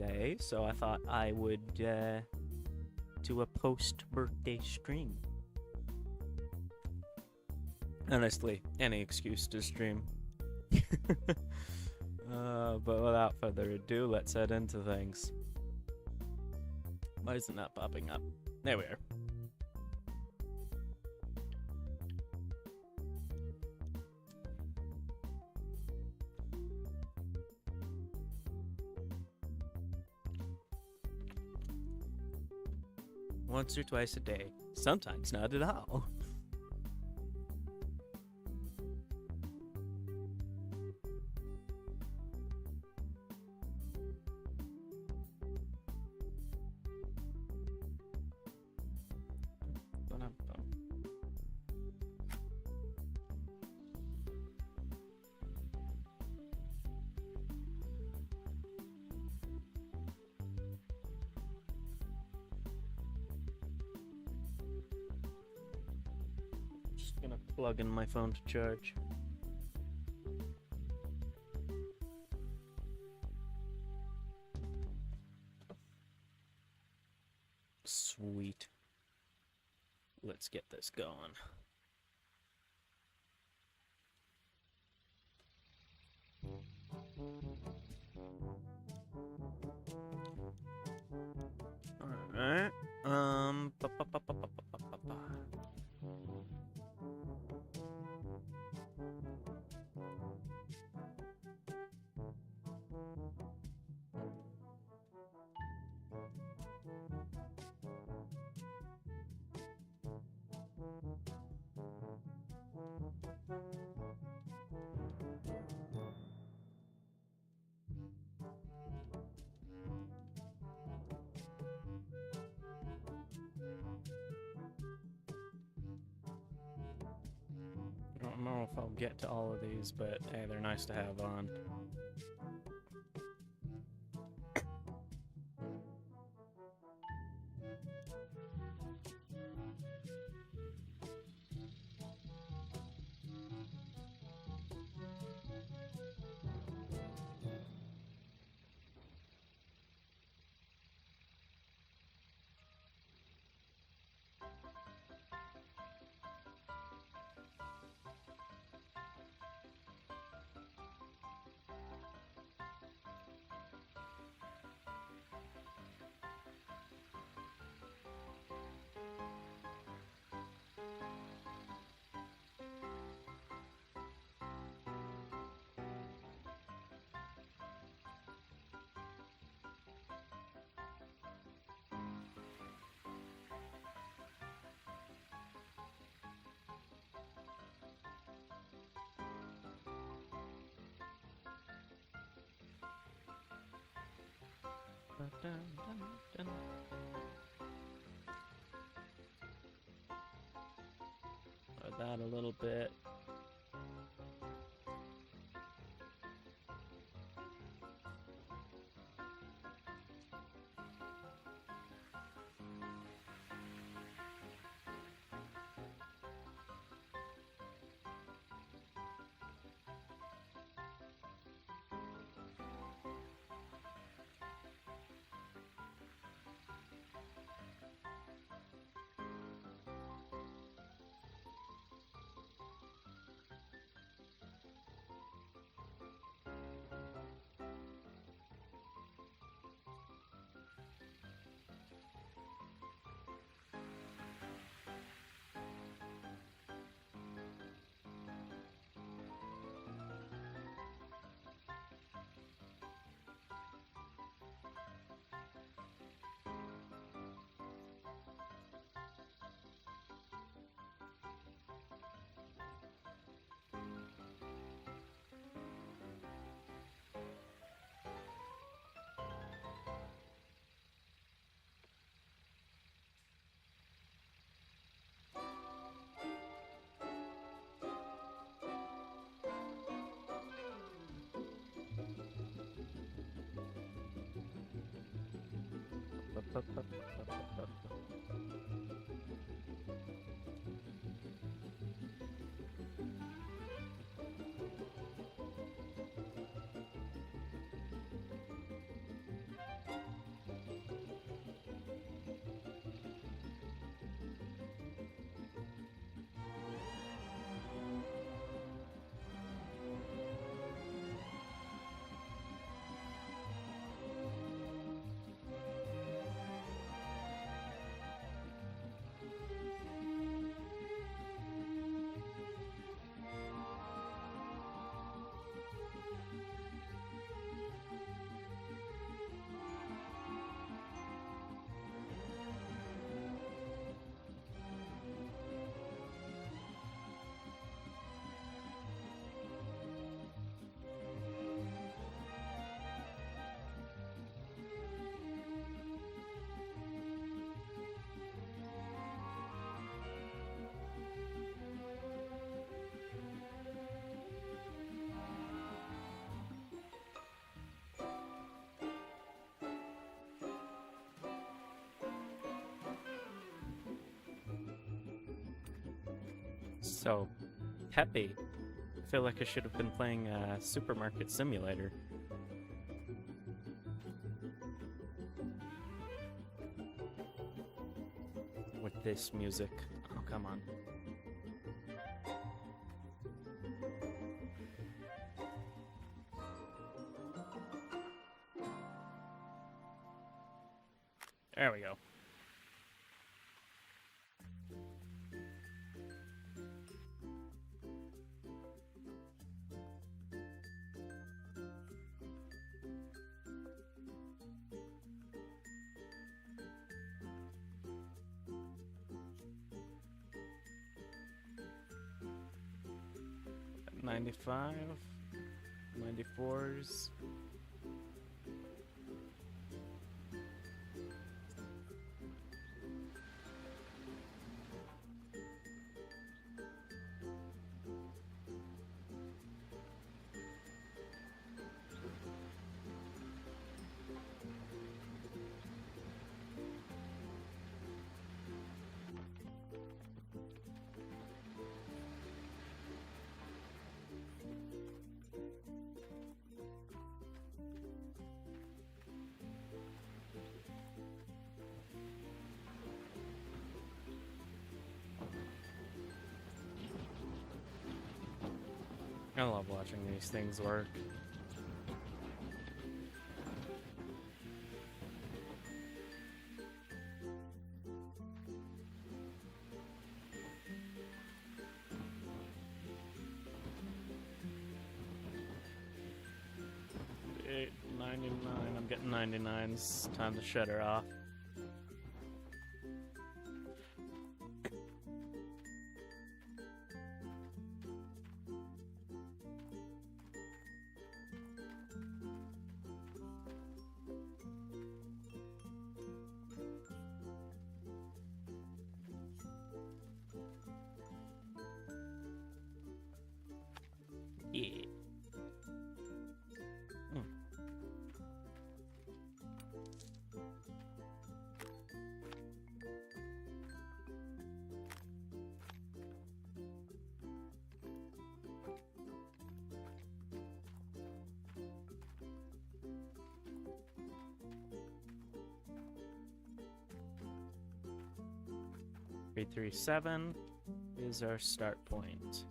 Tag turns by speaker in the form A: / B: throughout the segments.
A: birthday, so I thought I would do a post-birthday stream. Honestly, any excuse to stream. But without further ado, let's head into things. Why isn't that popping up? There we are. Once or twice a day, sometimes not at all. Just gonna plug in my phone to charge. Sweet. Let's get this going. Alright. I don't know if I'll get to all of these, but hey, they're nice to have on. That a little bit. So, peppy. I feel like I should have been playing Supermarket Simulator. With this music. Oh, come on. There we go. $95, $94s. I love watching these things work. $8.99. I'm getting 99s. Time to shut her off. Yeah. Three, 3, 7 is our start point.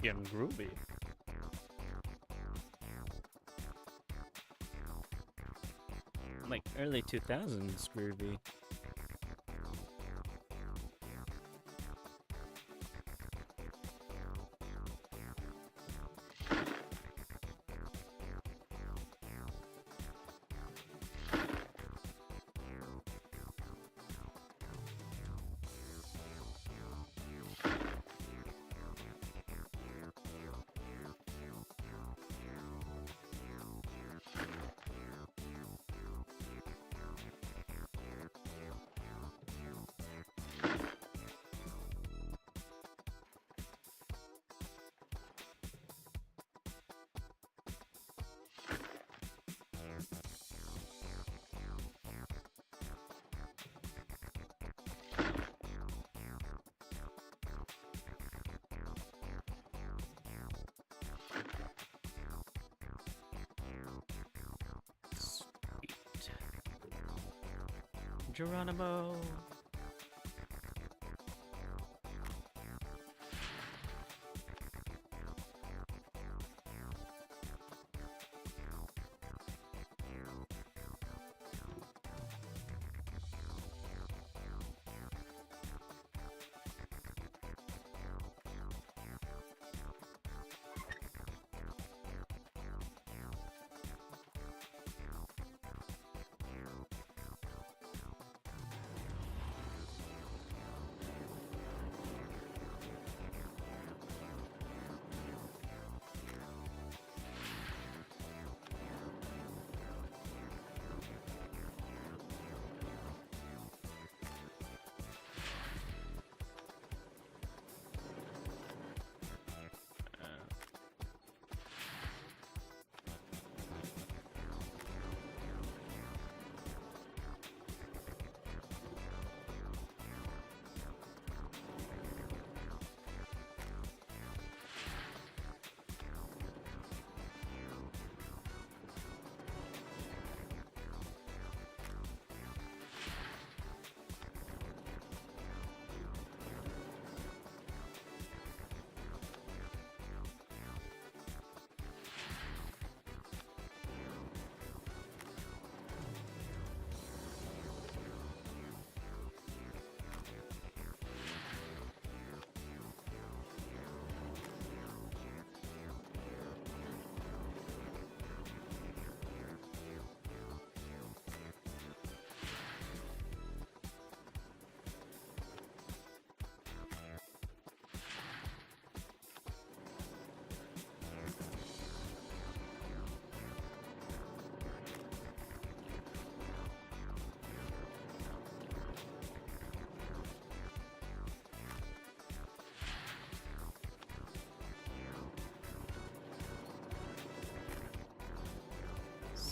A: Getting groovy. Like early 2000s groovy. Geronimo.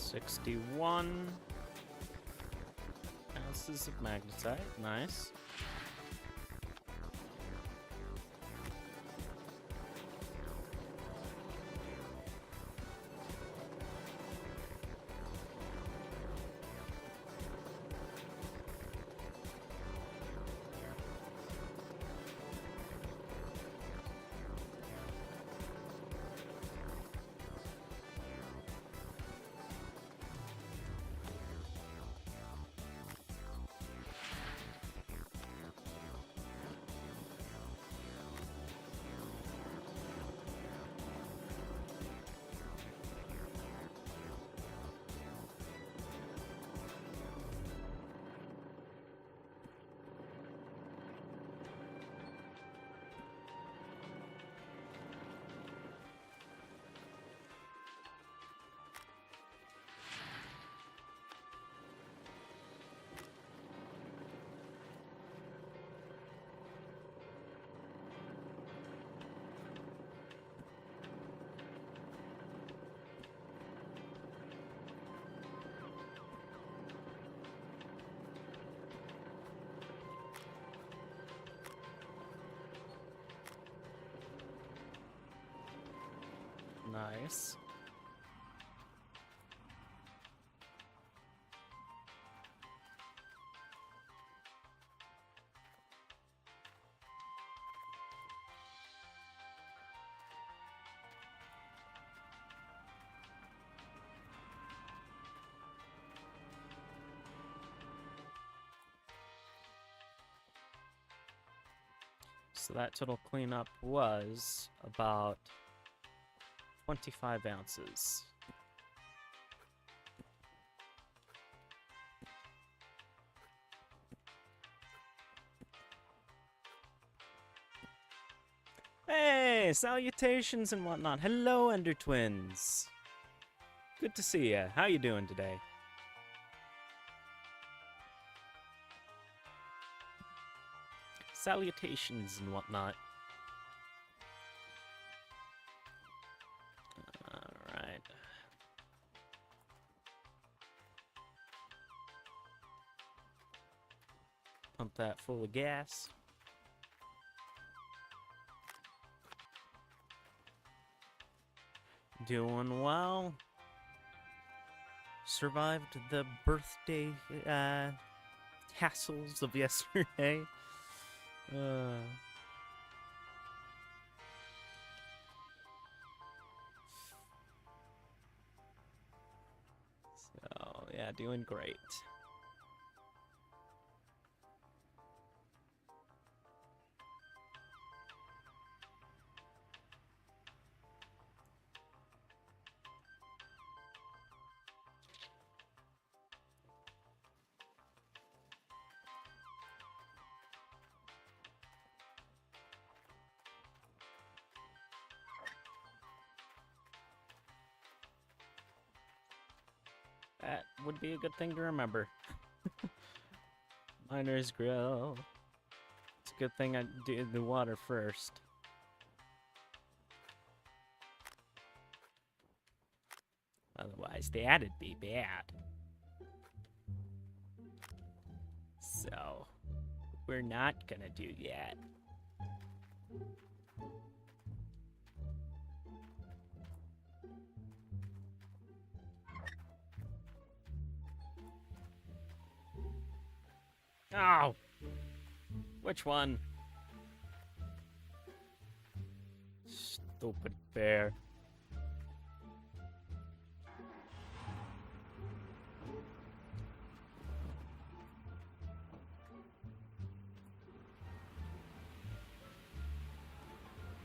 A: $61 ounces of magnetite. Nice. Nice. So that total cleanup was about 25 ounces. Hey, salutations and whatnot. Hello, Ender Twins. Good to see ya. How you doing today? Salutations and whatnot. Alright. Pump that full of gas. Doing well. Survived the birthday hassles of yesterday. So, yeah, doing great. That would be a good thing to remember. Miner's Grill. It's a good thing I did the water first. Otherwise, that'd be bad. So, we're not gonna do that. Oh! Which one? Stupid bear.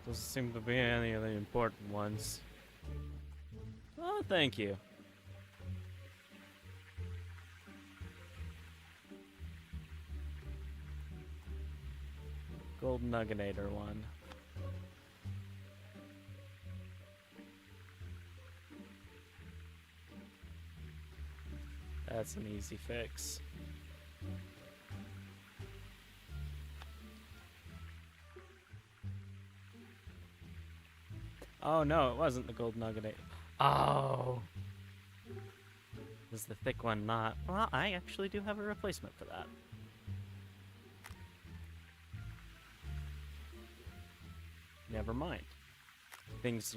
A: Doesn't seem to be any of the important ones. Oh, thank you. Gold Nuggetator one. That's an easy fix. Oh no, it wasn't the Gold Nuggetator. Oh! It was the thick one not? Well, I actually do have a replacement for that. Never mind. Things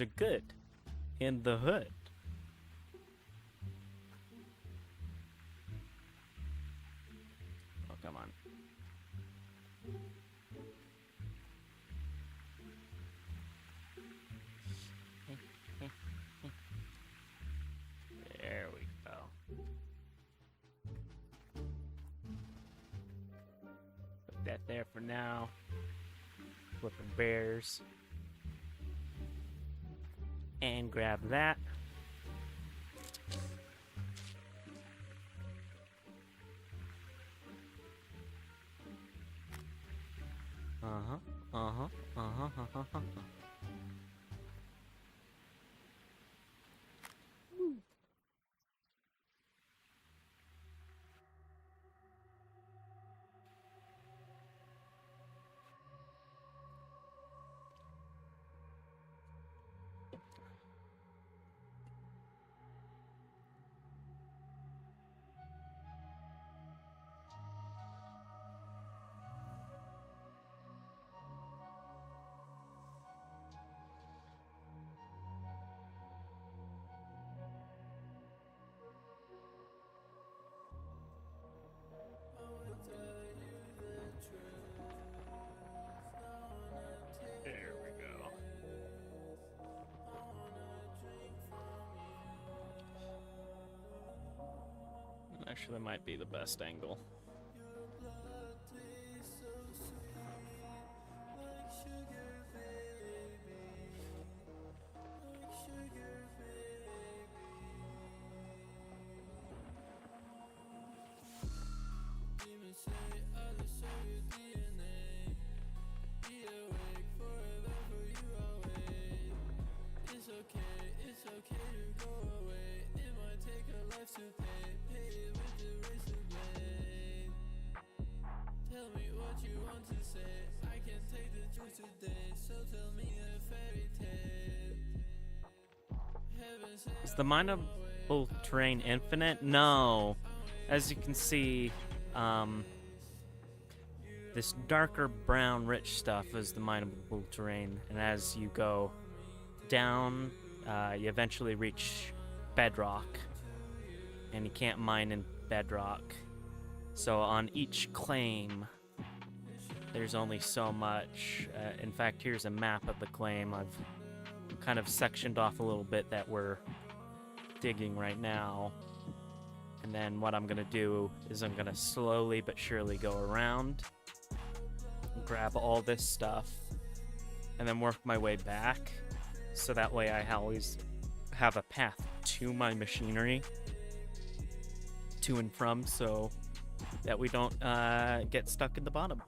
A: are good in the hood. Oh, come on. There we go. Put that there for now. Flipping bears. And grab that. Uh-huh. There we go. Actually, that might be the best angle. Is the mineable terrain infinite? No. As you can see, this darker brown rich stuff is the mineable terrain, and as you go down, you eventually reach bedrock, and you can't mine in bedrock. So on each claim, there's only so much. In fact, here's a map of the claim. I've kind of sectioned off a little bit that we're digging right now. And then what I'm going to do is I'm going to slowly but surely go around, grab all this stuff, and then work my way back. So that way I always have a path to my machinery, to and from, so that we don't get stuck in the bottom.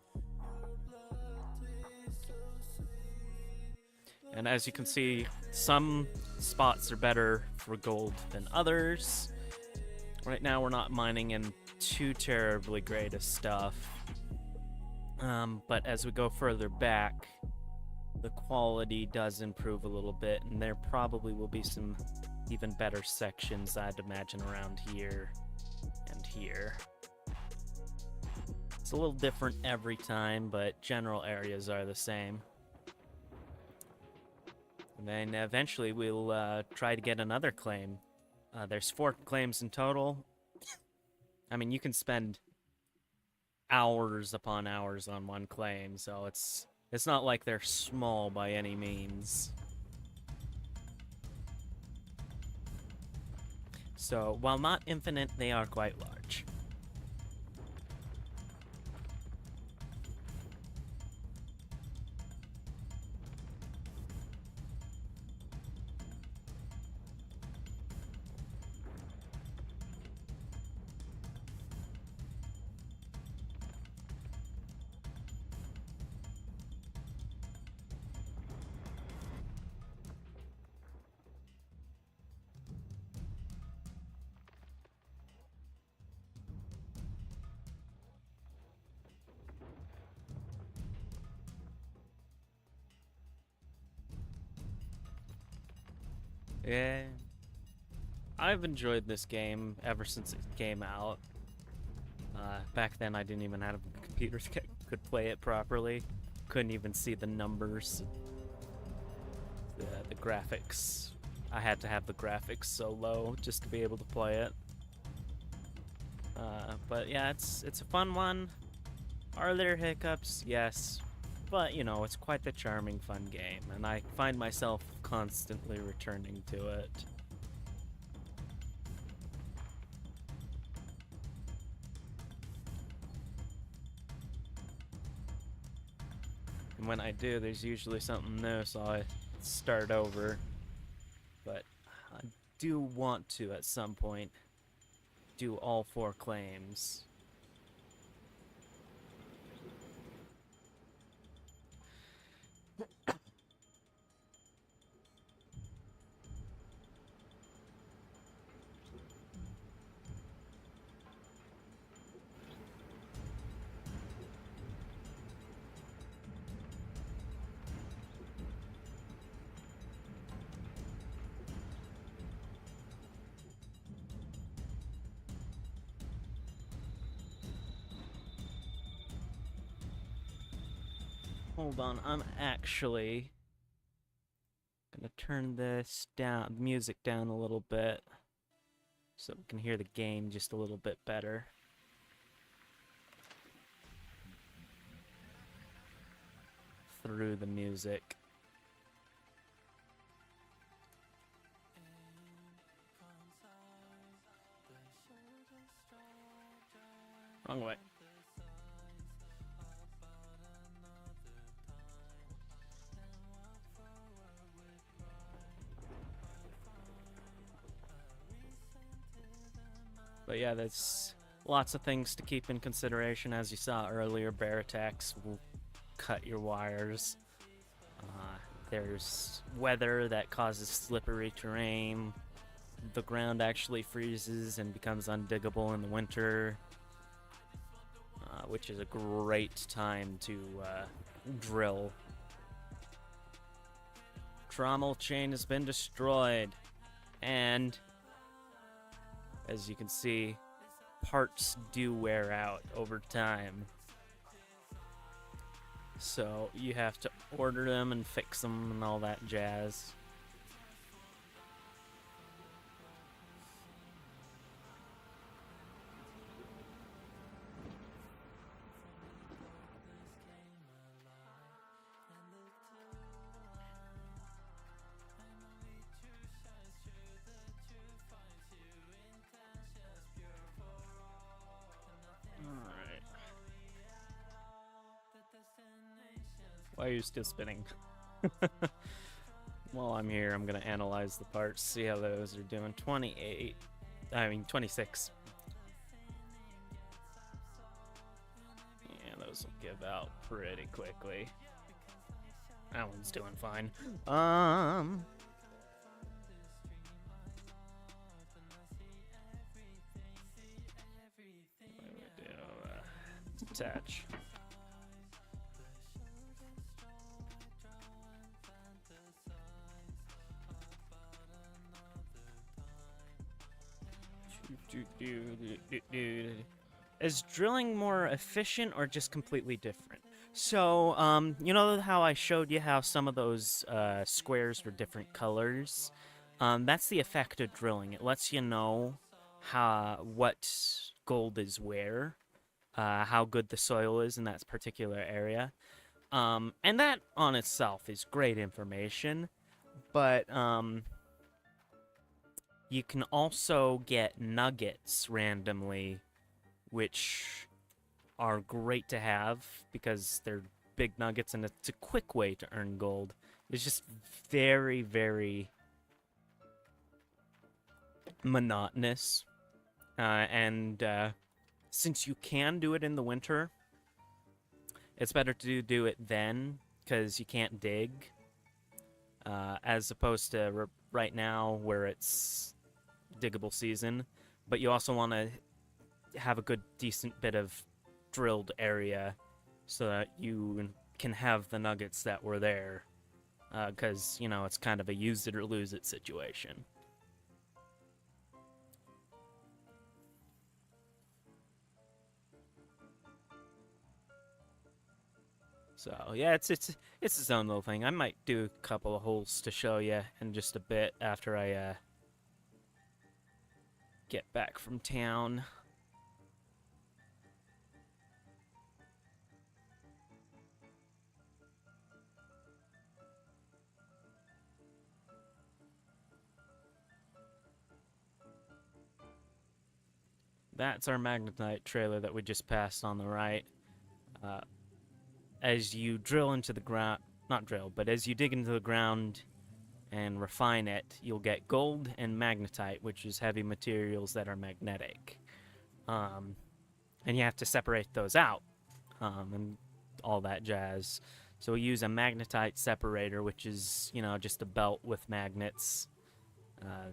A: And as you can see, some spots are better for gold than others. Right now we're not mining in too terribly great of stuff. But as we go further back, the quality does improve a little bit, and there probably will be some even better sections, I'd imagine, around here and here. It's a little different every time, but general areas are the same. And then eventually we'll try to get another claim. There's 4 claims in total. I mean, you can spend hours upon hours on one claim, so it's not like they're small by any means. So, while not infinite, they are quite large. Yeah. I've enjoyed this game ever since it came out. Back then I didn't even have a computer that could play it properly. Couldn't even see the numbers. The graphics. I had to have the graphics so low just to be able to play it. But yeah, it's a fun one. Are there hiccups? Yes. But, you know, it's quite the charming, fun game, and I find myself constantly returning to it. And when I do, there's usually something new, so I start over. But I do want to, at some point, do all 4 claims. Hold on, I'm actually gonna turn this down, music down a little bit, so we can hear the game just a little bit better. Through the music. Wrong way. But yeah, there's lots of things to keep in consideration. As you saw earlier, bear attacks will cut your wires. There's weather that causes slippery terrain. The ground actually freezes and becomes undiggable in the winter, which is a great time to drill. Trommel chain has been destroyed, and as you can see, parts do wear out over time. So you have to order them and fix them and all that jazz. Why are you still spinning? While I'm here, I'm gonna analyze the parts, see how those are doing. 26. Yeah, those will give out pretty quickly. That one's doing fine. What do we do? Attach. Is drilling more efficient or just completely different? So, you know how I showed you how some of those squares were different colors? That's the effect of drilling. It lets you know what gold is where, how good the soil is in that particular area. And that on itself is great information, but you can also get nuggets randomly, which are great to have because they're big nuggets and it's a quick way to earn gold. It's just very, very monotonous. And since you can do it in the winter, it's better to do it then because you can't dig, as opposed to right now where it's diggable season. But you also want to have a good, decent bit of drilled area so that you can have the nuggets that were there, because, you know, it's kind of a use it or lose it situation. So yeah, it's its own little thing. I might do a couple of holes to show you in just a bit after I get back from town. That's our magnetite trailer that we just passed on the right. As you drill into the ground, not drill, but as you dig into the ground and refine it, you'll get gold and magnetite, which is heavy materials that are magnetic. And you have to separate those out, and all that jazz. So we use a magnetite separator, which is, you know, just a belt with magnets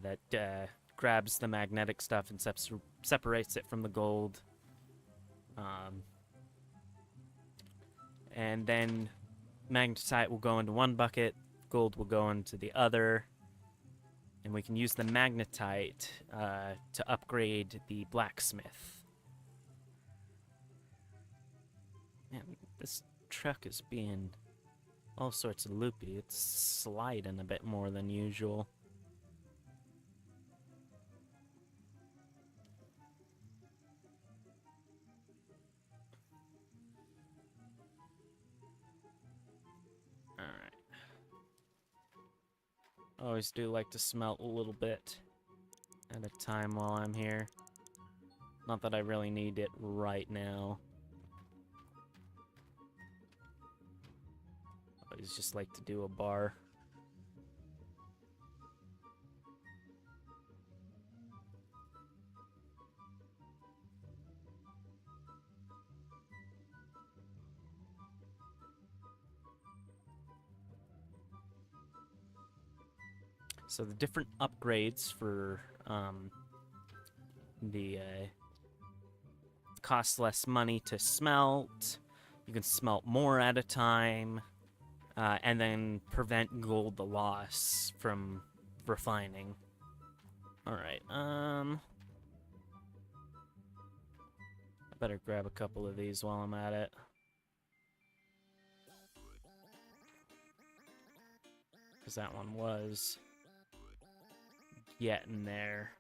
A: that grabs the magnetic stuff and separates it from the gold. And then magnetite will go into one bucket, gold will go into the other, and we can use the magnetite to upgrade the blacksmith. Man, this truck is being all sorts of loopy. It's sliding a bit more than usual. Always do like to smelt a little bit at a time while I'm here. Not that I really need it right now. Always just like to do a bar. So the different upgrades for the cost less money to smelt. You can smelt more at a time, and then prevent gold loss from refining. All right. I better grab a couple of these while I'm at it. Because that one was getting there.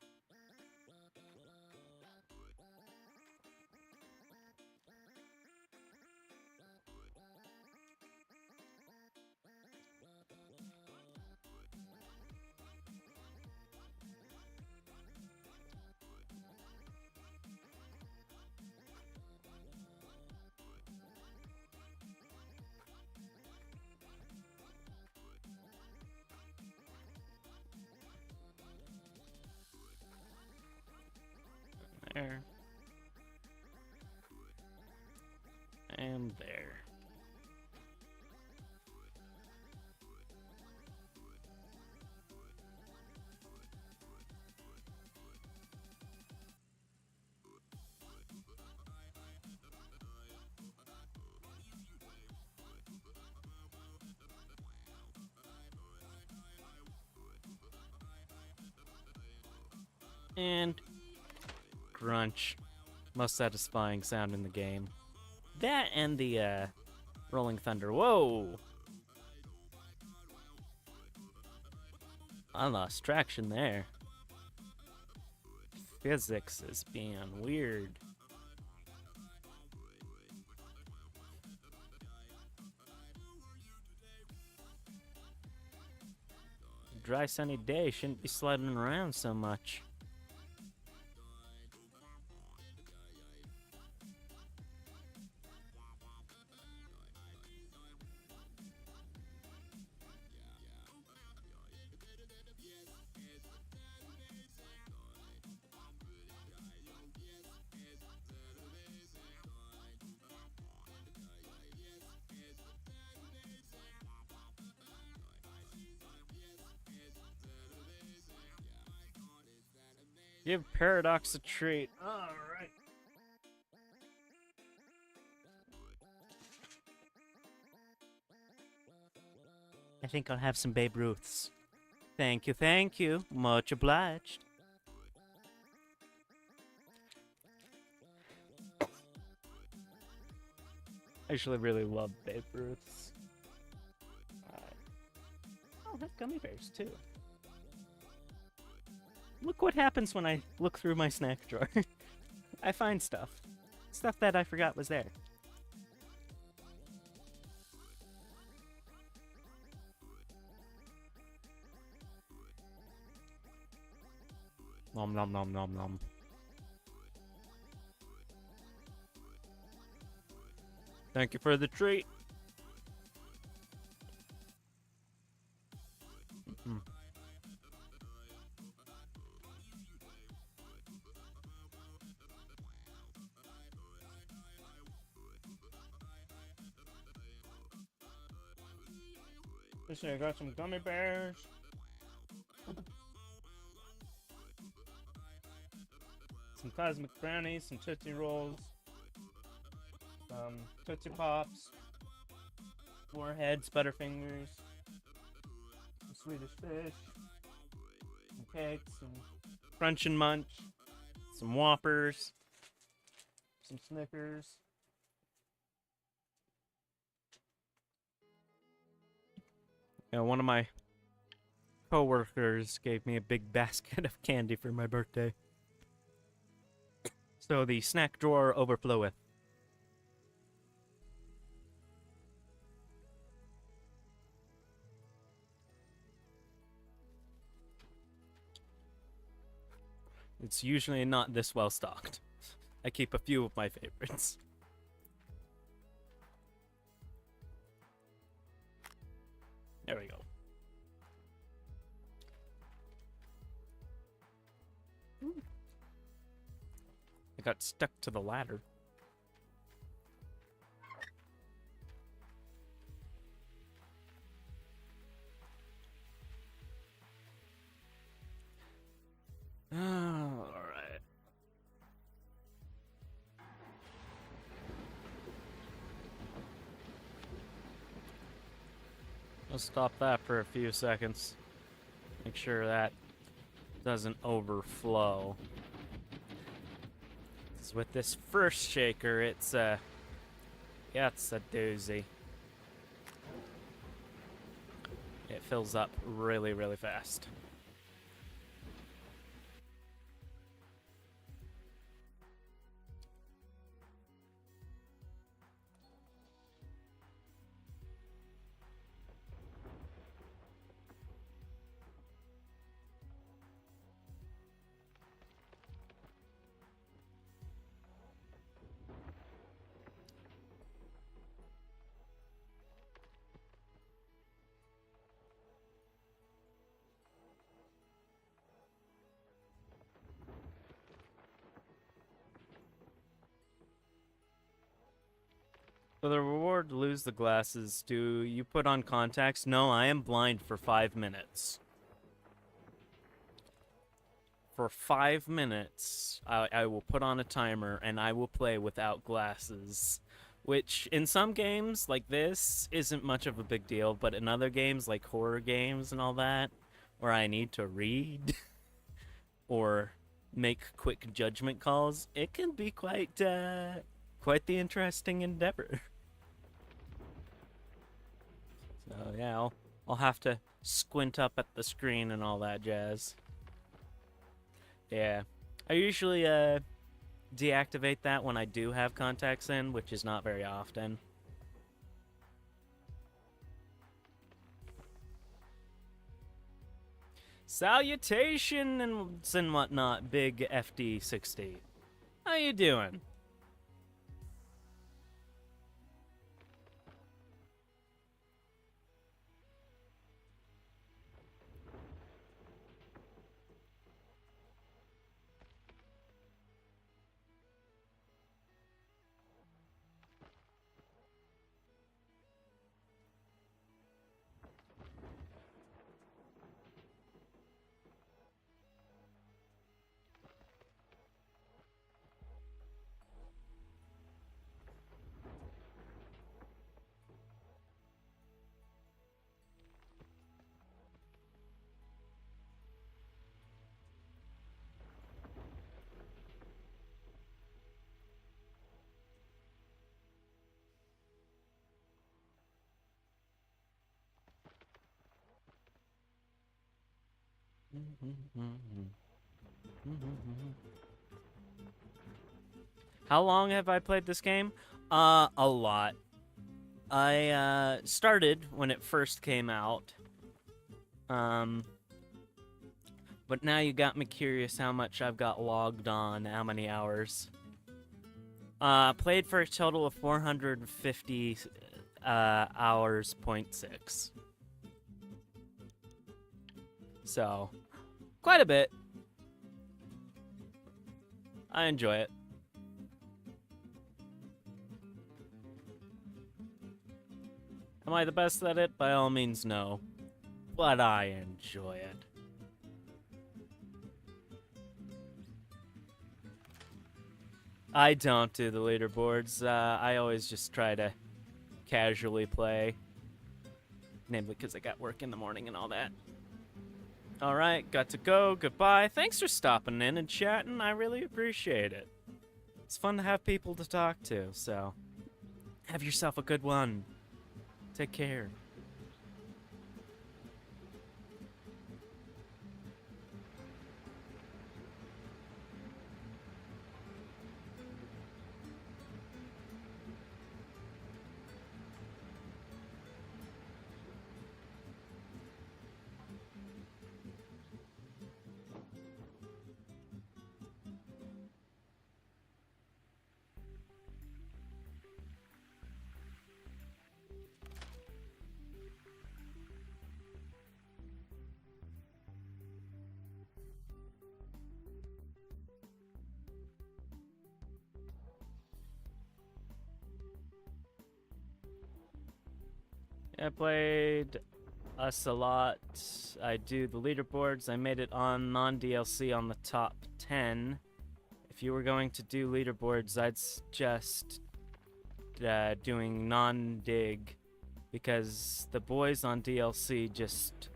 A: and there. And crunch. Most satisfying sound in the game. That and the Rolling Thunder. Whoa! I lost traction there. Physics is being weird. Dry sunny day, shouldn't be sliding around so much. Give Paradox a treat. Alright. I think I'll have some Babe Ruths. Thank you, thank you. Much obliged. I actually really love Babe Ruths. I'll have gummy bears too. Look what happens when I look through my snack drawer. I find stuff. Stuff that I forgot was there. Nom nom nom nom nom. Thank you for the treat. Mm-hmm. Listen, I got some gummy bears. Some Cosmic Brownies, some Tootsie Rolls, some Tootsie Pops, Warheads, Butterfingers, some Swedish Fish, some cakes, some Crunch and Munch, some Whoppers, some Snickers. You know, one of my co-workers gave me a big basket of candy for my birthday. So the snack drawer overfloweth. It's usually not this well stocked. I keep a few of my favorites. There we go. I got stuck to the ladder. All right. Let's stop that for a few seconds. Make sure that doesn't overflow. Because with this first shaker, it's a doozy. It fills up really, really fast. For the reward, lose the glasses. Do you put on contacts? No, I am blind for 5 minutes. For 5 minutes, I will put on a timer and I will play without glasses. Which, in some games like this, isn't much of a big deal, but in other games, like horror games and all that, where I need to read or make quick judgment calls, it can be quite the interesting endeavor. So yeah, I'll have to squint up at the screen and all that jazz. Yeah, I usually deactivate that when I do have contacts in, which is not very often. Salutations and whatnot, big FD60. How you doing? How long have I played this game? A lot. I started when it first came out. But now you got me curious how much I've got logged on, how many hours. Played for a total of 450 hours, 0.6. So, quite a bit. I enjoy it. Am I the best at it? By all means, no. But I enjoy it. I don't do the leaderboards. I always just try to casually play. Namely because I got work in the morning and all that. Alright, got to go. Goodbye. Thanks for stopping in and chatting. I really appreciate it. It's fun to have people to talk to, so have yourself a good one. Take care. I played us a lot. I do the leaderboards. I made it on non-DLC on the top 10. If you were going to do leaderboards, I'd suggest doing non-dig, because the boys on DLC just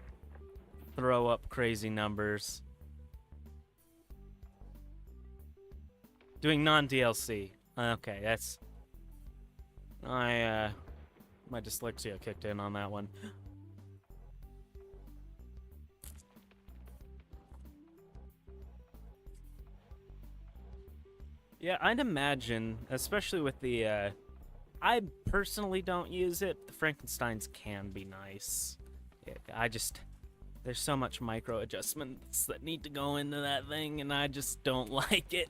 A: throw up crazy numbers. Doing non-DLC. Okay, that's... my dyslexia kicked in on that one. Yeah, I'd imagine, especially with the, I personally don't use it. The Frankensteins can be nice. Yeah, there's so much micro adjustments that need to go into that thing, and I just don't like it.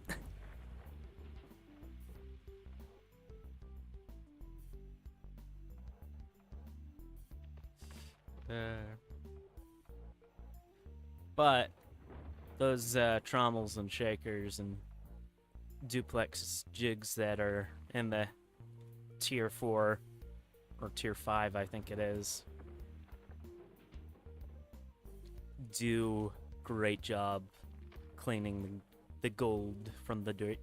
A: But those trommels and shakers and duplex jigs that are in the tier 4 or tier 5, I think it is, do great job cleaning the gold from the dirt.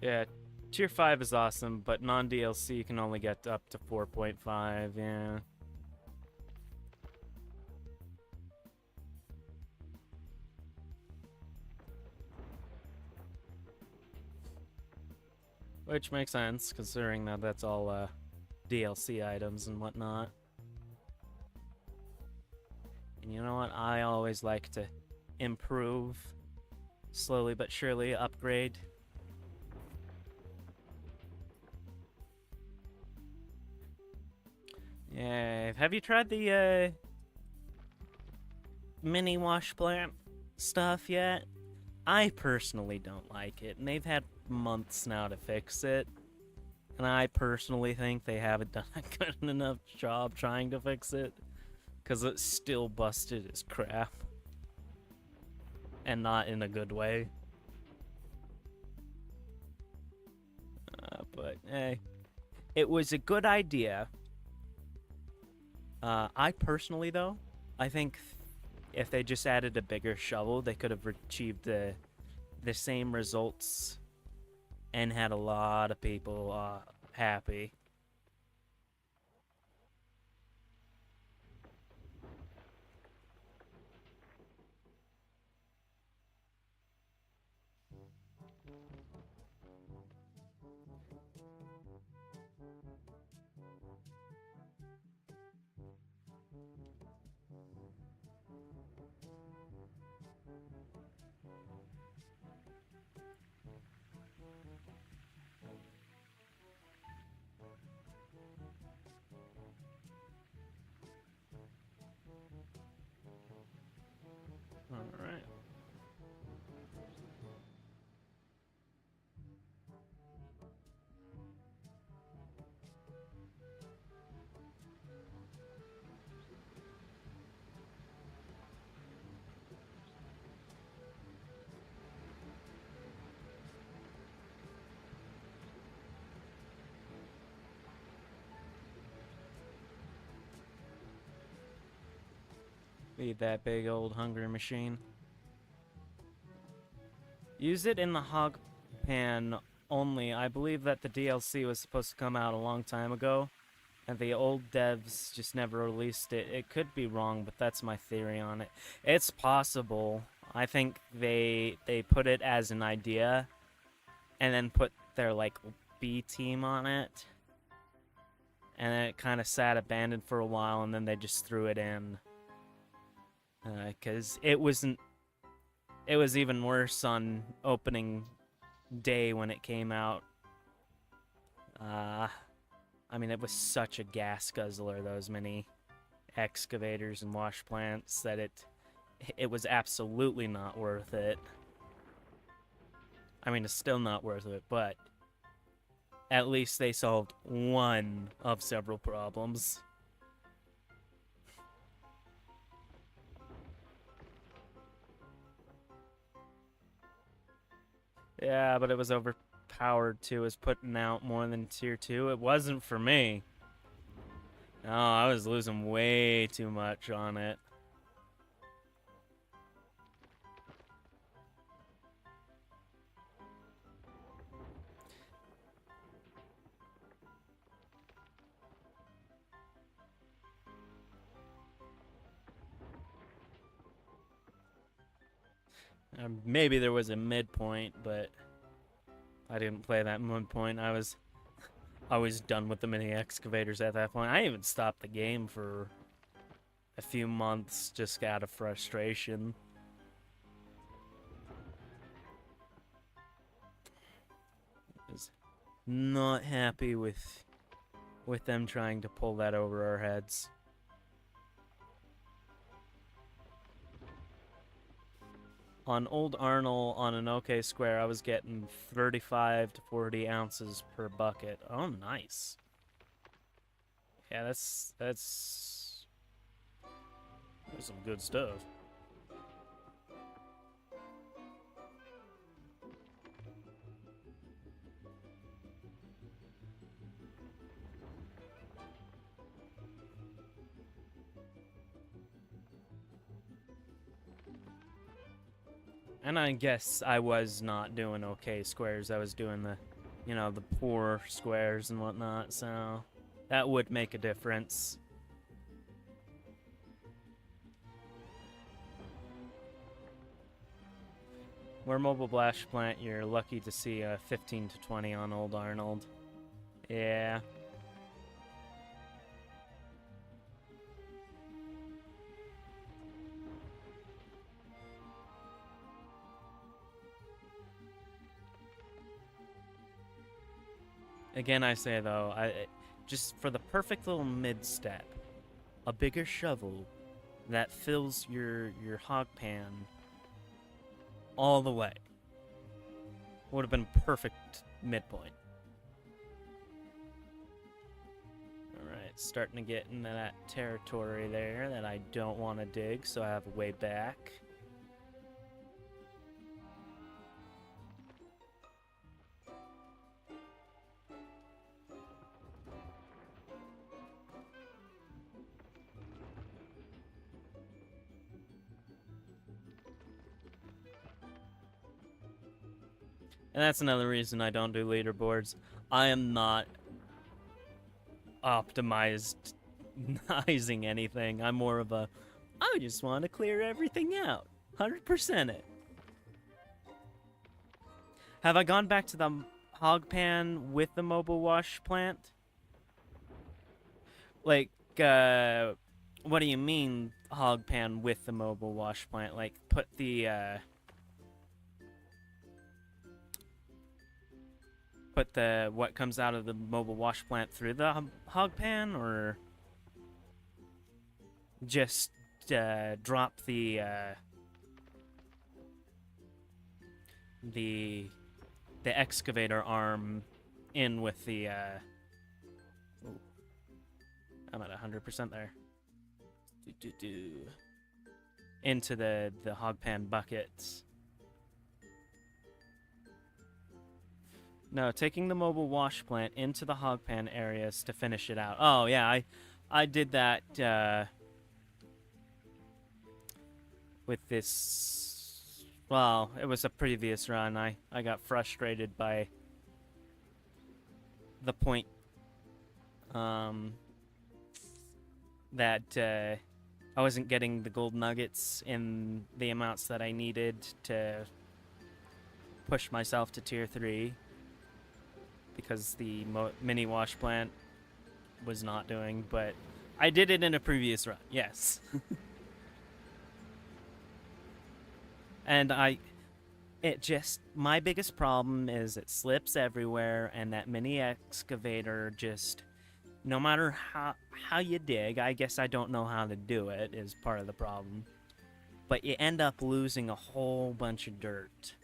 A: Yeah, tier 5 is awesome, but non-DLC can only get up to 4.5, yeah. Which makes sense, considering that that's all DLC items and whatnot. And you know what? I always like to improve, slowly but surely upgrade. Yeah, have you tried the mini wash plant stuff yet? I personally don't like it, and they've had months now to fix it. And I personally think they haven't done a good enough job trying to fix it, because it's still busted as crap. And not in a good way. But hey, it was a good idea. I personally, though, I think if they just added a bigger shovel, they could have achieved the same results and had a lot of people happy. Alright. Feed that big old hunger machine. Use it in the hog pan only. I believe that the DLC was supposed to come out a long time ago, and the old devs just never released it. It could be wrong, but that's my theory on it. It's possible. I think they put it as an idea, and then put their, like, B team on it, and then it kind of sat abandoned for a while, and then they just threw it in. Because it was even worse on opening day when it came out. I mean, it was such a gas guzzler, those mini excavators and wash plants, that it was absolutely not worth it. I mean, it's still not worth it, but at least they solved one of several problems. Yeah, but it was overpowered too, as putting out more than tier 2. It wasn't for me. No, I was losing way too much on it. Maybe there was a midpoint, but I didn't play that midpoint. I was done with the mini excavators at that point. I even stopped the game for a few months just out of frustration. I was not happy with with them trying to pull that over our heads. On Old Arnold, on an OK square, I was getting 35 to 40 ounces per bucket. Oh, nice. Yeah, that's some good stuff. And I guess I was not doing OK squares. I was doing the, you know, the poor squares and whatnot, so that would make a difference. Where Mobile Blast Plant, you're lucky to see a 15 to 20 on Old Arnold. Yeah. Again, I say though, just for the perfect little mid-step, a bigger shovel that fills your hog pan all the way would have been perfect midpoint. Alright, starting to get into that territory there that I don't want to dig, so I have a way back. And that's another reason I don't do leaderboards. I am not optimizing anything. I'm more of a, I just want to clear everything out. 100% it. Have I gone back to the hog pan with the mobile wash plant? Like, what do you mean hog pan with the mobile wash plant? Like, put the, what comes out of the mobile wash plant through the hog pan, or just drop the excavator arm in with the ooh, I'm at 100% there. Into the hog pan buckets. No, taking the mobile wash plant into the hog pan areas to finish it out. Oh yeah, I did that with this. Well, it was a previous run. I got frustrated by the point that I wasn't getting the gold nuggets in the amounts that I needed to push myself to tier 3. Because the mini wash plant was not doing, but I did it in a previous run, yes. And my biggest problem is it slips everywhere, and that mini excavator just, no matter how you dig, I guess I don't know how to do it, is part of the problem. But you end up losing a whole bunch of dirt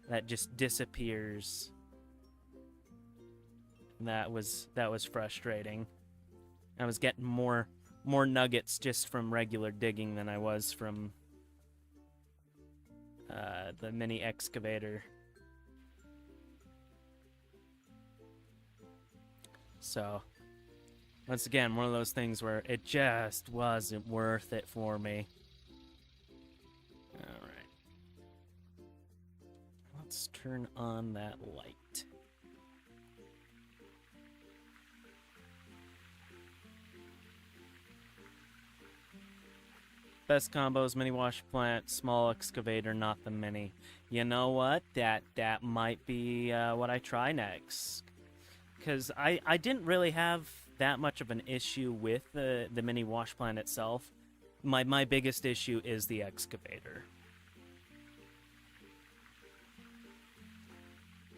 A: that just disappears. That was frustrating. I was getting more nuggets just from regular digging than I was from the mini excavator. So, once again, one of those things where it just wasn't worth it for me. Alright. Let's turn on that light. Best combos, mini wash plant, small excavator, not the mini. You know what? That might be what I try next. Because I didn't really have that much of an issue with the mini wash plant itself. My biggest issue is the excavator.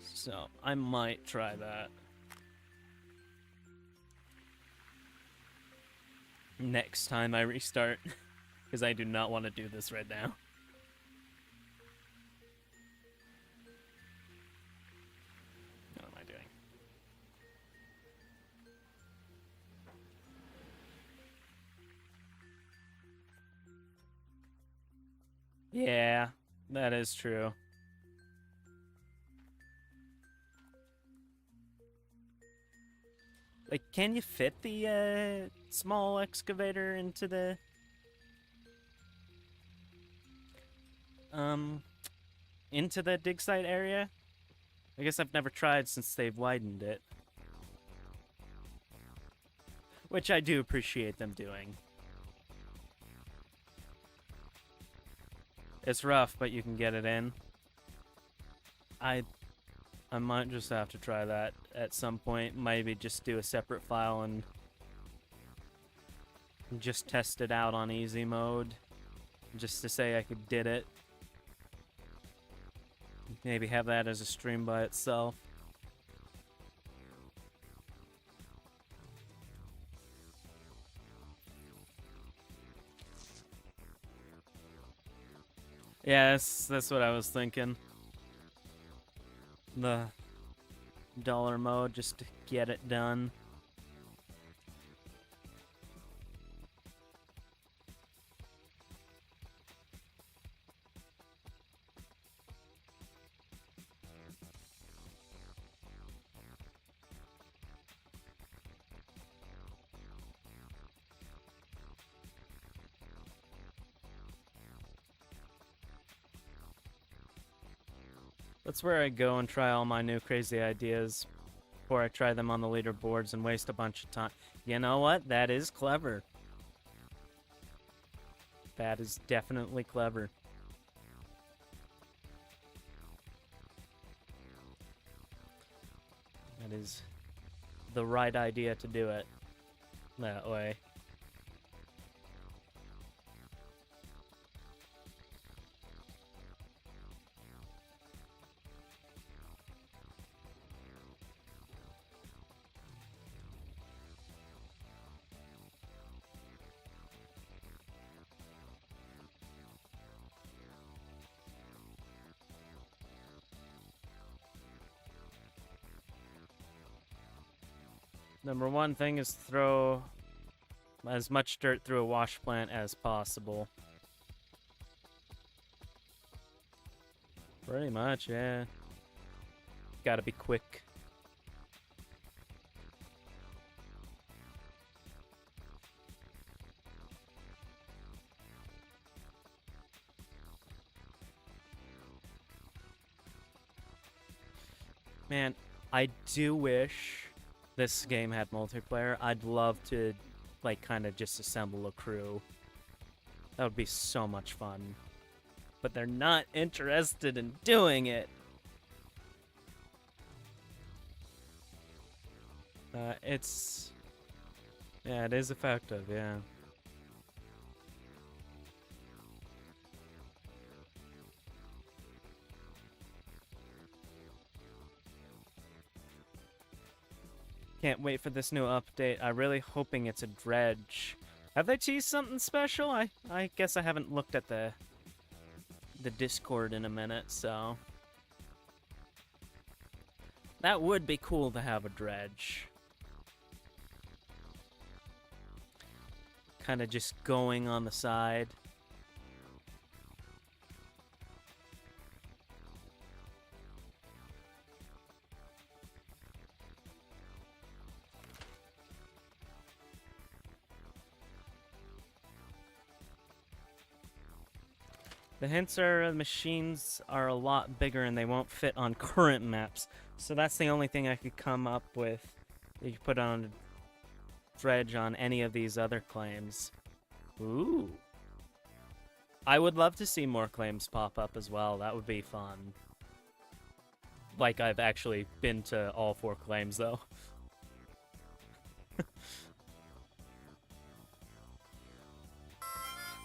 A: So I might try that. next time I restart, because I do not want to do this right now. What am I doing? Yeah, that is true. Like, can you fit the small excavator into the dig site area? I guess I've never tried since they've widened it. Which I do appreciate them doing. It's rough, but you can get it in. I might just have to try that at some point. Maybe just do a separate file and just test it out on easy mode. Just to say I did it. Maybe have that as a stream by itself. Yeah, that's what I was thinking. The dollar mode, just to get it done. That's where I go and try all my new crazy ideas before I try them on the leaderboards and waste a bunch of time. You know what? That is clever. That is definitely clever. That is the right idea to do it that way. Number one thing is throw as much dirt through a wash plant as possible. Pretty much, yeah. Gotta be quick. Man, I do wish this game had multiplayer. I'd love to, like, kind of just assemble a crew. That would be so much fun. But they're not interested in doing it. Yeah, it is effective, yeah. Can't wait for this new update. I'm really hoping it's a dredge. Have they teased something special? I guess I haven't looked at the Discord in a minute, so that would be cool to have a dredge. Kind of just going on the side. The hints are the machines are a lot bigger and they won't fit on current maps. So that's the only thing I could come up with. You could put on dredge on any of these other claims. Ooh. I would love to see more claims pop up as well. That would be fun. Like, I've actually been to all 4 claims, though.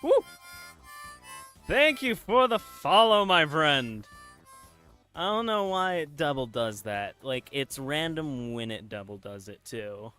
A: Woo! Thank you for the follow, my friend! I don't know why it double does that. Like, it's random when it double does it, too.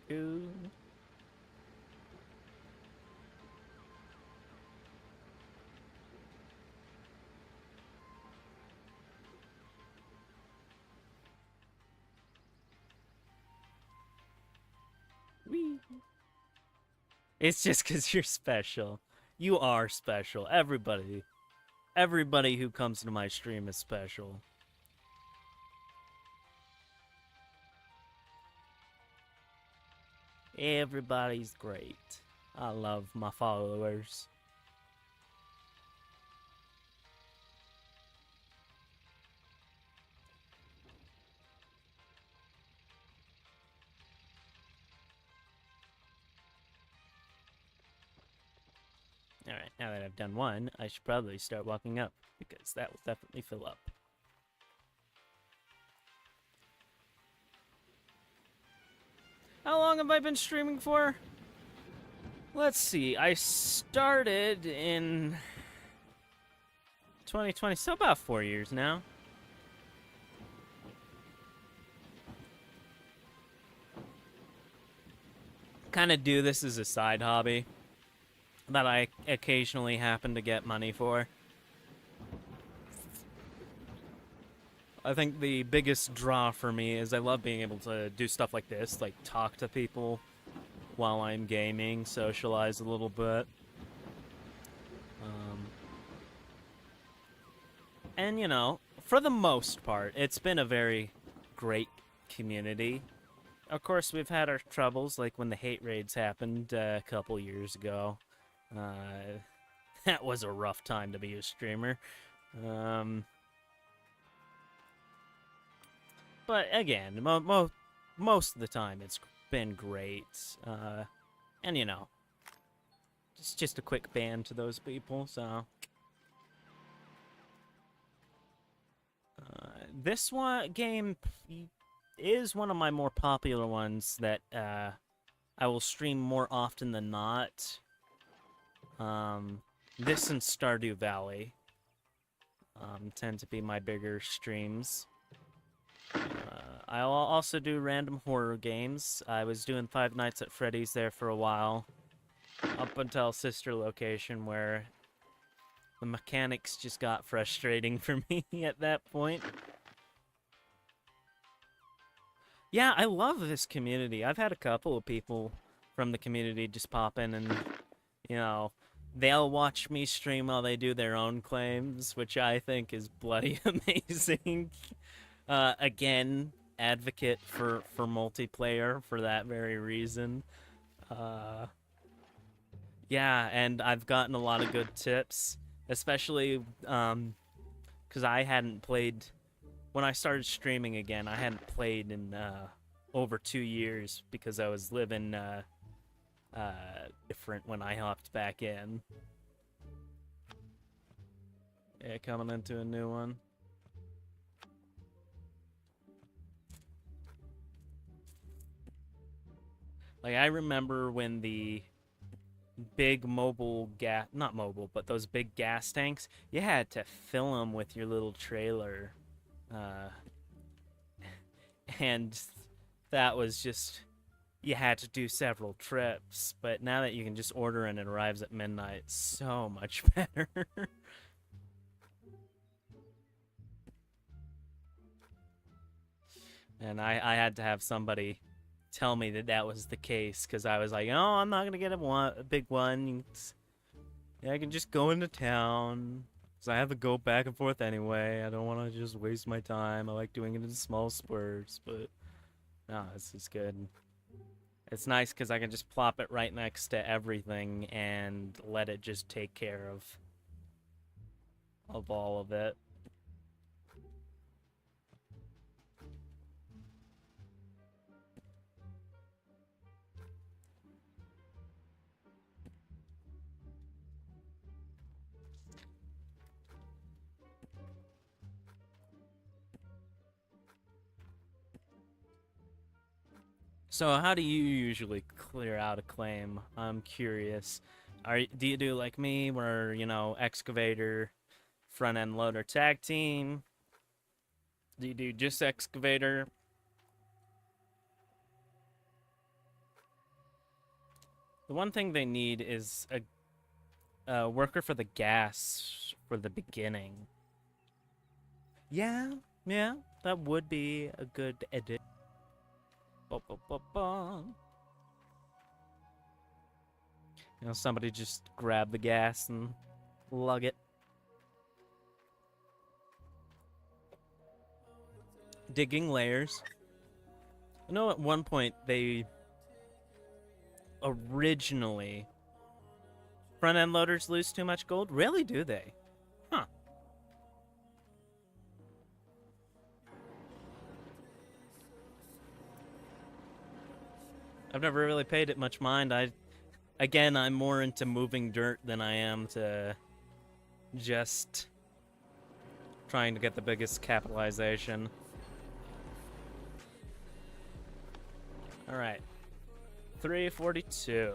A: Ooh. Wee. It's just because you're special. You are special. Everybody who comes to my stream is special. Everybody's great. I love my followers. Alright, now that I've done one, I should probably start walking up, because that will definitely fill up. How long have I been streaming for? Let's see, I started in 2020, so about 4 years now. Kind of do this as a side hobby that I occasionally happen to get money for. I think the biggest draw for me is I love being able to do stuff like this, like talk to people while I'm gaming, socialize a little bit. And, you know, for the most part, it's been a very great community. Of course, we've had our troubles, like when the hate raids happened a couple years ago. That was a rough time to be a streamer. But again, most of the time it's been great. And you know, it's just a quick ban to those people, so. This game is one of my more popular ones that I will stream more often than not. This and Stardew Valley tend to be my bigger streams. I'll also do random horror games. I was doing Five Nights at Freddy's there for a while, up until Sister Location, where the mechanics just got frustrating for me at that point. Yeah, I love this community. I've had a couple of people from the community just pop in and, you know, they'll watch me stream while they do their own claims, which I think is bloody amazing. Again, advocate for multiplayer for that very reason. Yeah, and I've gotten a lot of good tips, especially because I hadn't played when I started streaming again. I hadn't played in over 2 years because I was living different when I hopped back in. Yeah, coming into a new one. Like, I remember when the big mobile gas, not mobile, but those big gas tanks, you had to fill them with your little trailer. And that was just, you had to do several trips. But now that you can just order and it arrives at midnight, it's so much better. And I had to have somebody tell me that that was the case, because I was like, oh, I'm not gonna get a big one. Yeah, I can just go into town, because I have to go back and forth anyway. I don't want to just waste my time. I like doing it in small spurts, but no, this is good. It's nice because I can just plop it right next to everything and let it just take care of all of it. So how do you usually clear out a claim? I'm curious. Do you do like me, where, you know, excavator, front end loader, tag team? Do you do just excavator? The one thing they need is a worker for the gas for the beginning. Yeah, that would be a good edit. You know, somebody just grab the gas and lug it. Digging layers. I know at one point they originally front end loaders lose too much gold? Really, do they? Huh. I've never really paid it much mind. Again, I'm more into moving dirt than I am to just trying to get the biggest capitalization. All right. 342.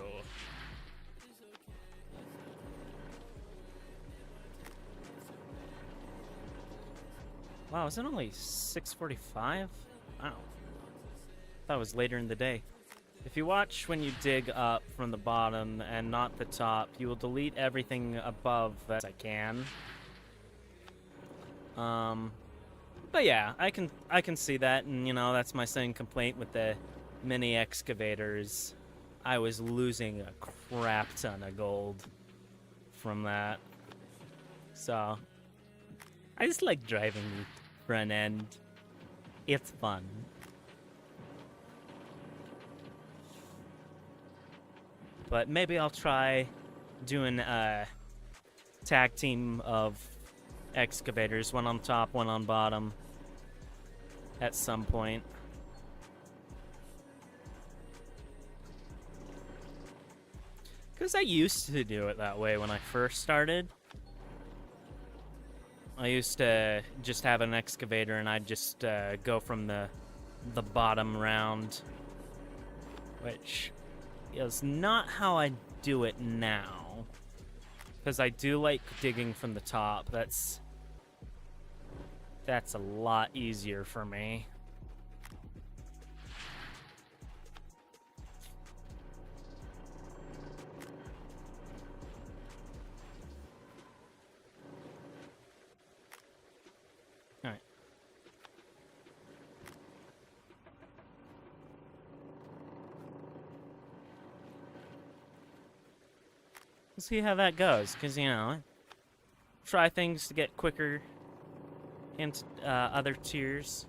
A: Wow, is it only 6:45? Wow. That was later in the day. If you watch when you dig up from the bottom and not the top, you will delete everything above as I can. But yeah, I can see that, and you know, that's my same complaint with the mini excavators. I was losing a crap ton of gold from that. So I just like driving the front end. It's fun. But maybe I'll try doing a tag team of excavators, one on top, one on bottom, at some point. Because I used to do it that way when I first started. I used to just have an excavator and I'd just go from the bottom round, which is not how I do it now. Because I do like digging from the top. That's a lot easier for me. Alright. We'll see how that goes, because, you know, try things to get quicker into other tiers.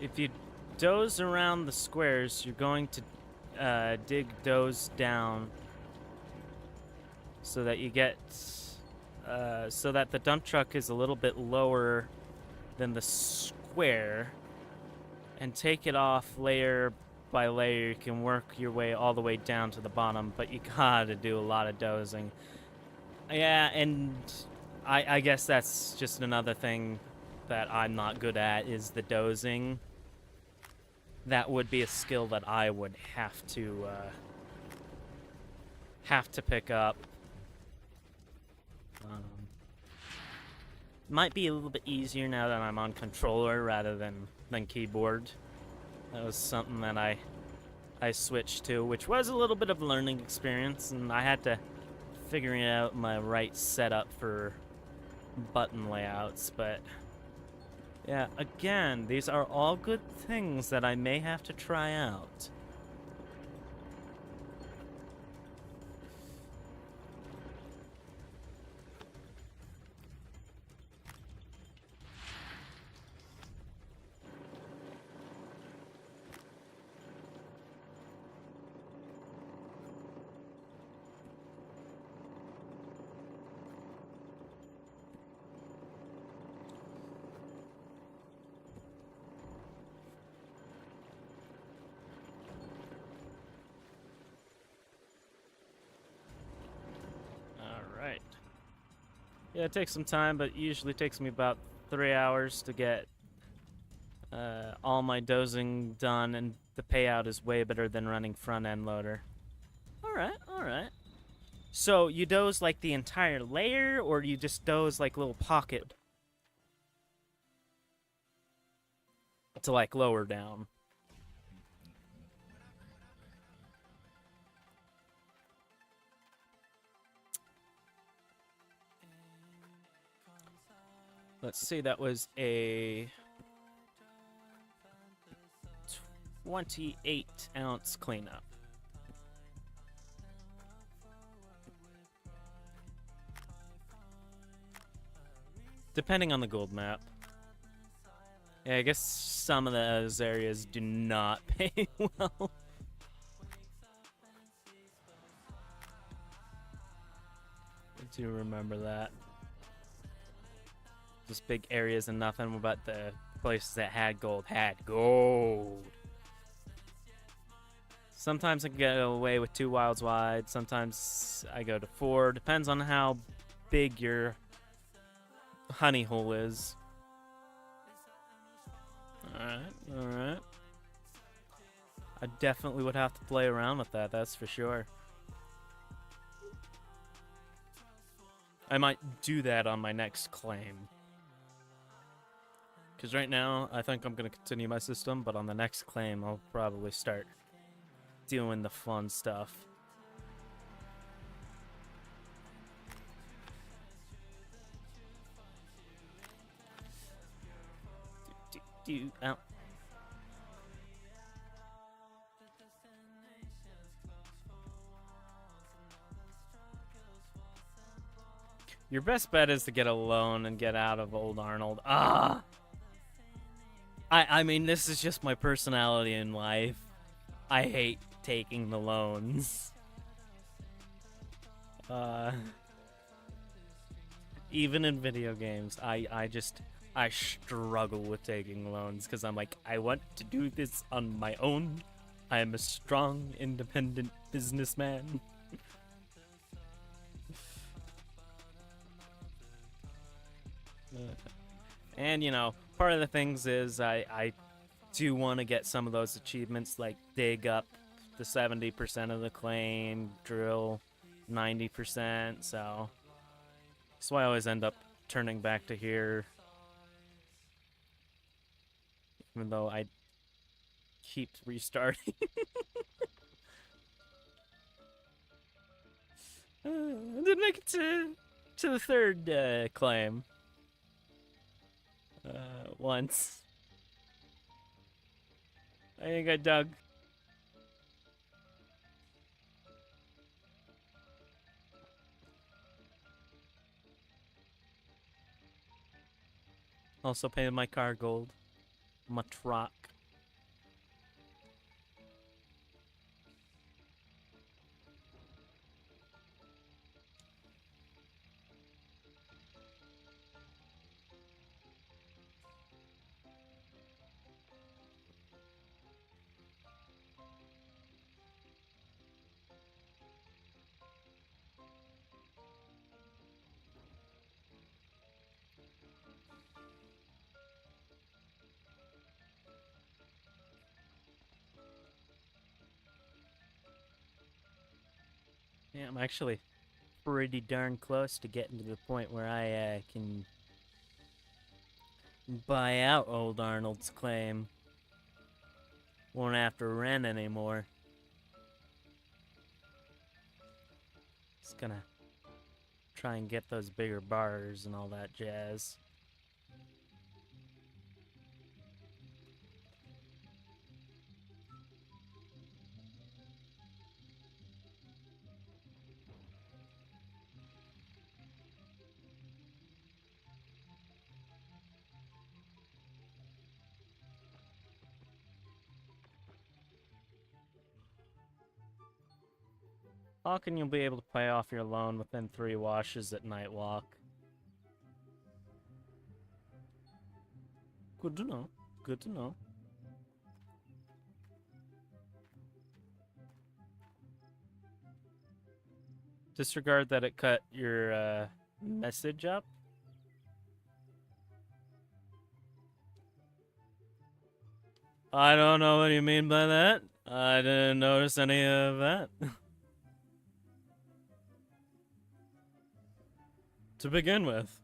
A: If you doze around the squares, you're going to dig those down so that you get so that the dump truck is a little bit lower than the square, and take it off layer by layer. You can work your way all the way down to the bottom, but you gotta do a lot of dozing. Yeah, and I guess that's just another thing that I'm not good at, is the dozing. That would be a skill that I would have to pick up. Might be a little bit easier now that I'm on controller rather than keyboard. That was something that I switched to, which was a little bit of a learning experience, and I had to figure out my right setup for button layouts, but yeah, again, these are all good things that I may have to try out. Yeah, it takes some time, but usually takes me about 3 hours to get all my dozing done, and the payout is way better than running front-end loader. all right. So you doze like the entire layer, or you just doze like little pocket to like lower down? Let's see, that was a 28-ounce cleanup. Depending on the gold map. Yeah, I guess some of those areas do not pay well. I do remember that. Just big areas and nothing, but the places that had gold had gold. Sometimes I can get away with 2 wilds wide. Sometimes I go to 4. Depends on how big your honey hole is. Alright. I definitely would have to play around with that, that's for sure. I might do that on my next claim. Because right now, I think I'm going to continue my system, but on the next claim, I'll probably start doing the fun stuff. Ow. Your best bet is to get a loan and get out of Old Arnold. I mean, this is just my personality in life. I hate taking the loans. Even in video games, I struggle with taking loans because I'm like, I want to do this on my own. I am a strong, independent businessman. And, you know, part of the things is I do want to get some of those achievements, like dig up the 70% of the claim, drill 90%, so that's why I always end up turning back to here. Even though I keep restarting. I didn't make it to the third claim. Once. I think I dug. Also painted my car gold. My truck. Yeah, I'm actually pretty darn close to getting to the point where I can buy out Old Arnold's claim. Won't have to rent anymore. Just gonna try and get those bigger bars and all that jazz. How can you be able to pay off your loan within 3 washes at Nightwalk? Good to know. Good to know. Disregard that it cut your message up. I don't know what you mean by that. I didn't notice any of that. to begin with.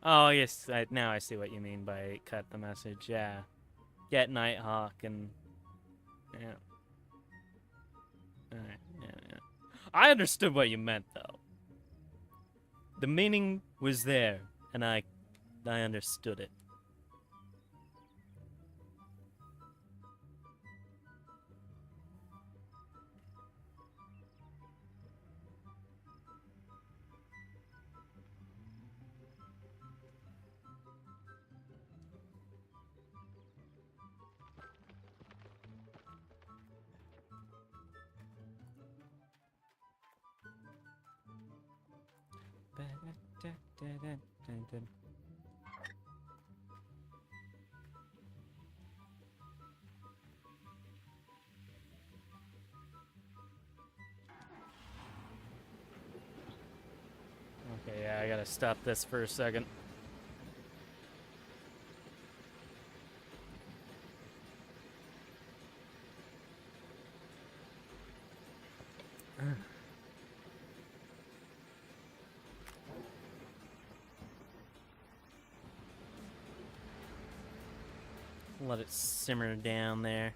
A: Oh, yes, now I see what you mean by cut the message, yeah. Get Nighthawk and... Yeah. Alright, yeah. I understood what you meant, though. The meaning was there, and I understood it. Okay, yeah, I gotta stop this for a second. Let it simmer down there.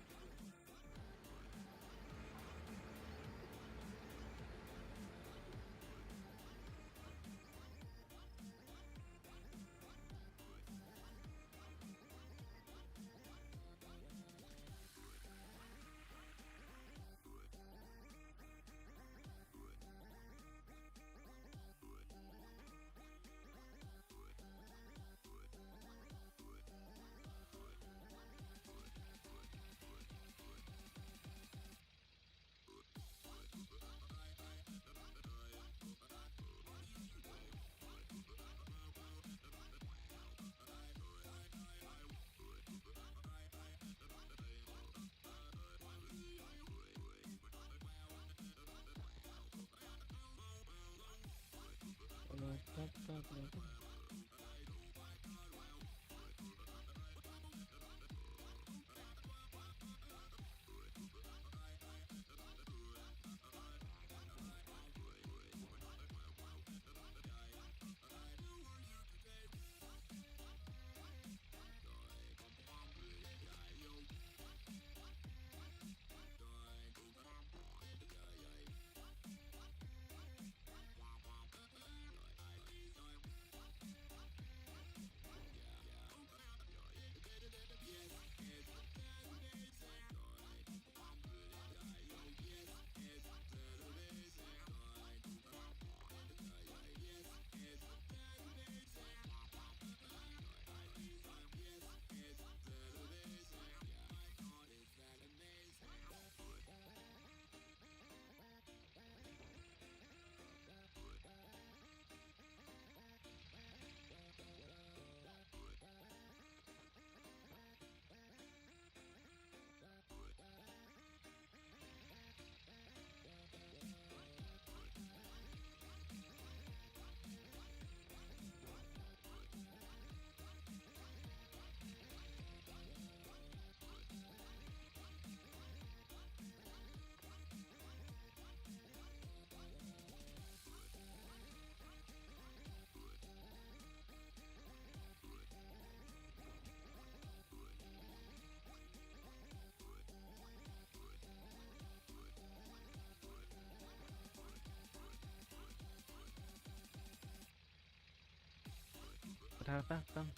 A: Ba-da-ba-bum.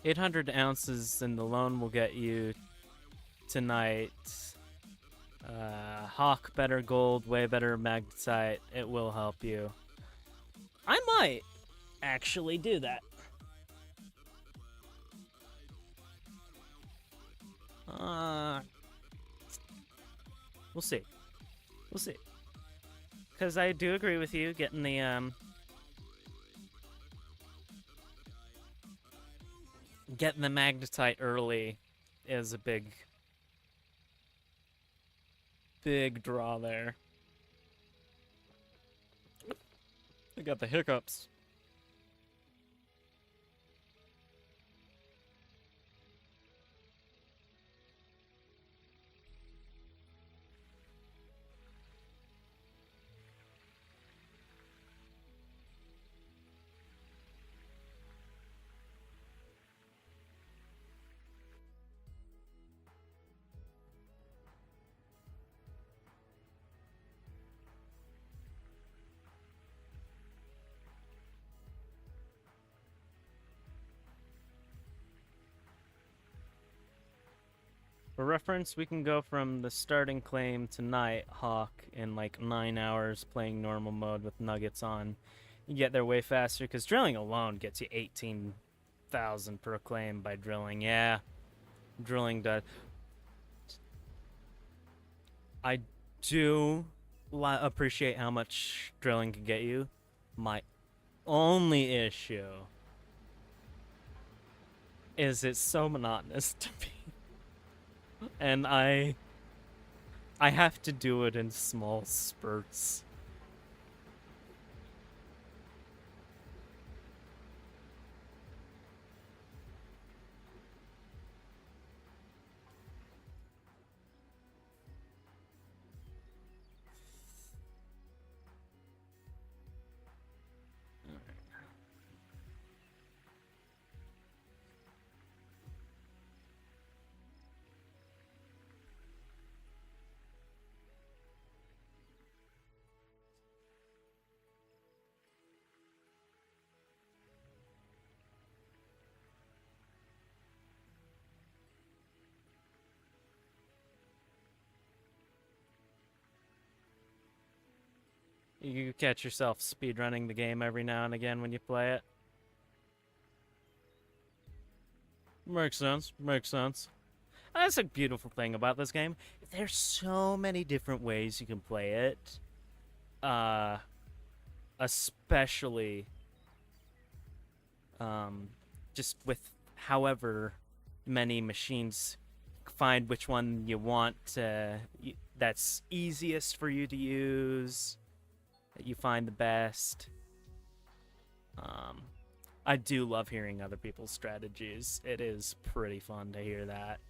A: 800 ounces and the loan will get you tonight. Hawk, better gold, way better magnetite. It will help you. I might actually do that. We'll see. We'll see. Because I do agree with you, getting the magnetite early is a big draw there. I got the hiccups. For reference, we can go from the starting claim to Nighthawk in like 9 hours playing normal mode with nuggets on. You get there way faster because drilling alone gets you 18,000 per claim by drilling. Yeah, drilling does. I do appreciate how much drilling can get you. My only issue is it's so monotonous to me. And I have to do it in small spurts. You catch yourself speedrunning the game every now and again when you play it. Makes sense. Makes sense. That's a beautiful thing about this game. There's so many different ways you can play it. Especially just with however many machines, find which one you want that's easiest for you to use, that you find the best. I do love hearing other people's strategies. It is pretty fun to hear that.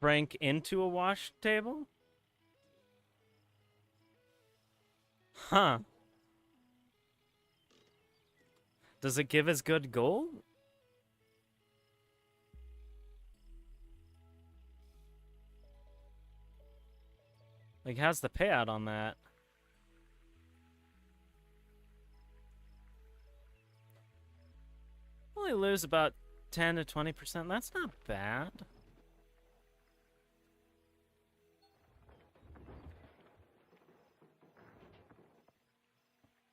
A: Rank into a wash table? Huh. Does it give as good gold? Like, how's the payout on that? Only lose about 10 to 20%. That's not bad.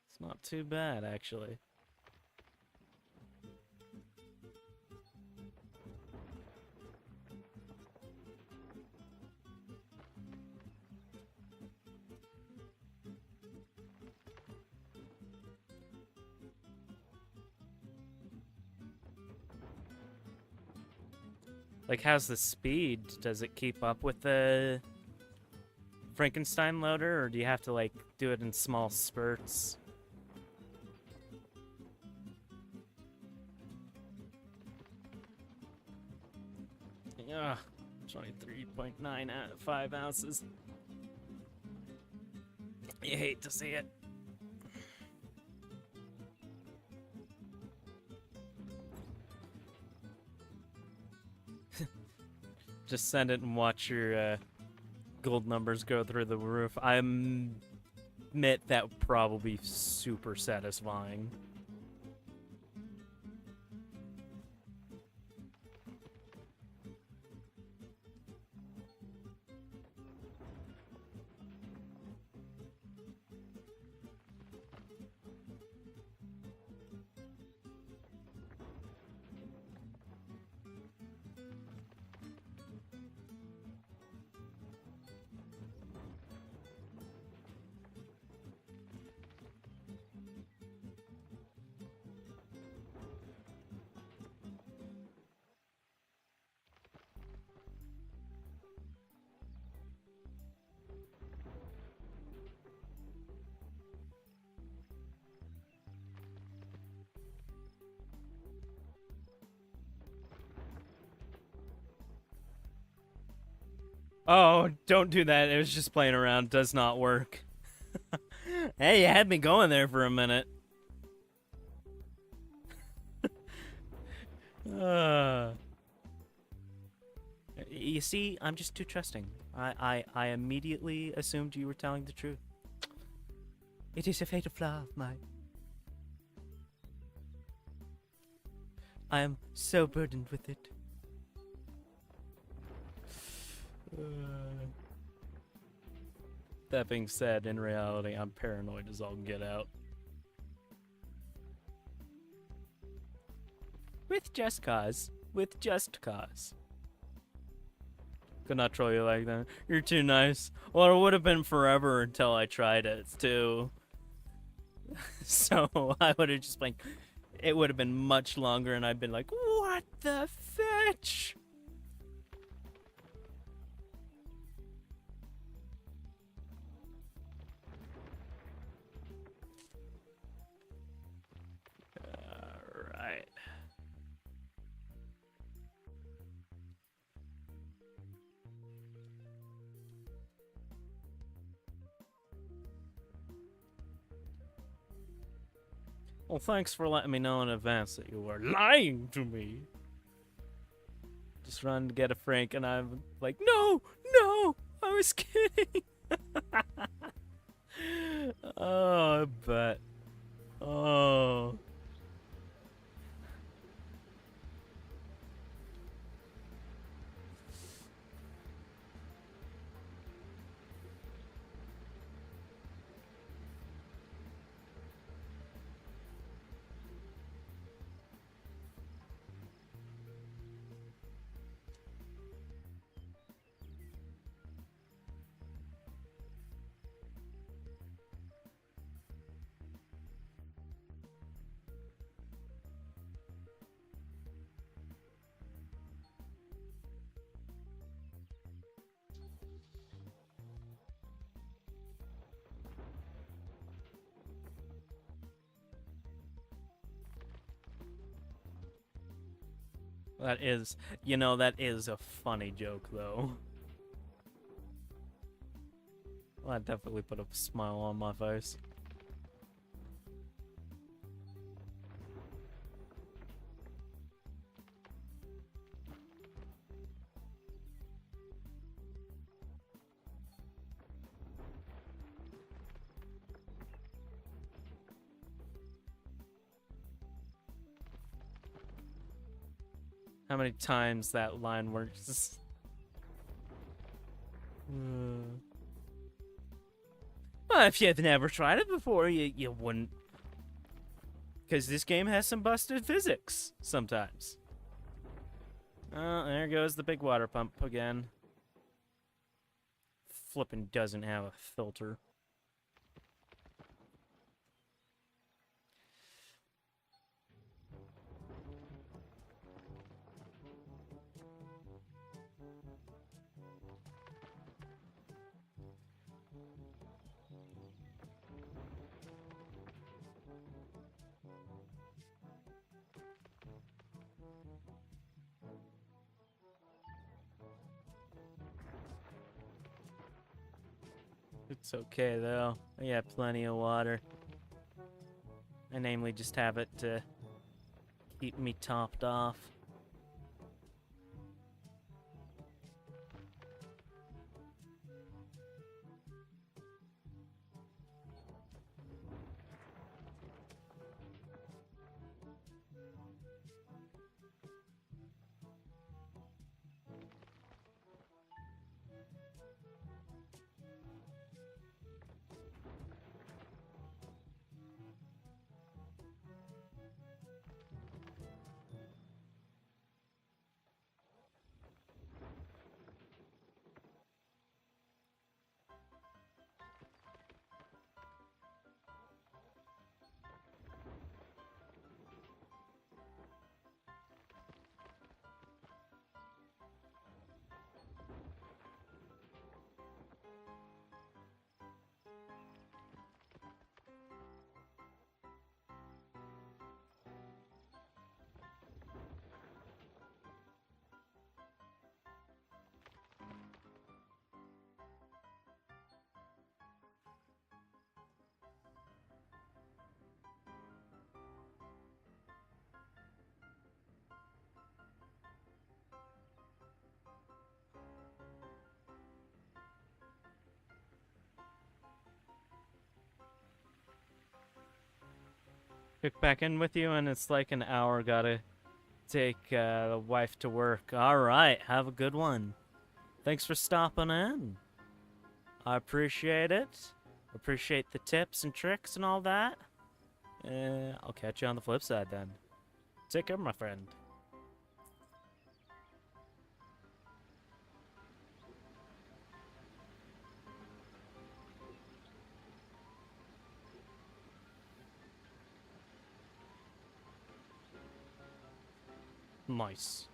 A: It's not too bad, actually. Like, how's the speed? Does it keep up with the Frankenstein loader, or do you have to, like, do it in small spurts? Ugh, 23.9 out of 5 ounces. You hate to see it. Just send it and watch your gold numbers go through the roof. I admit that would probably be super satisfying. Oh, don't do that. It was just playing around. Does not work. Hey, you had me going there for a minute. Uh, you see, I'm just too trusting. I immediately assumed you were telling the truth. It is a fatal flaw of mine. I am so burdened with it. That being said, in reality, I'm paranoid as all get out. With just cause. With just cause. Could not troll you like that. You're too nice. Well, it would have been forever until I tried it, too. So I would have just been... It would have been much longer, and I'd been like, what the fetch? Alright. Well, thanks for letting me know in advance that you were lying to me. Just run to get a Frank, and I'm like, no, no, I was kidding. Oh, I bet. Oh. That is, that is a funny joke, though. Well, that definitely put a smile on my face. How many times that line works? Well, if you've never tried it before, you wouldn't. Because this game has some busted physics sometimes. Oh, there goes the big water pump again. Flippin' doesn't have a filter. It's okay, though. I got plenty of water. I namely just have it to keep me topped off. Check back in with you, and it's like an hour. Gotta take the wife to work. All right, have a good one. Thanks for stopping in. I appreciate it. Appreciate the tips and tricks and all that. I'll catch you on the flip side then. Take care, my friend. Nice.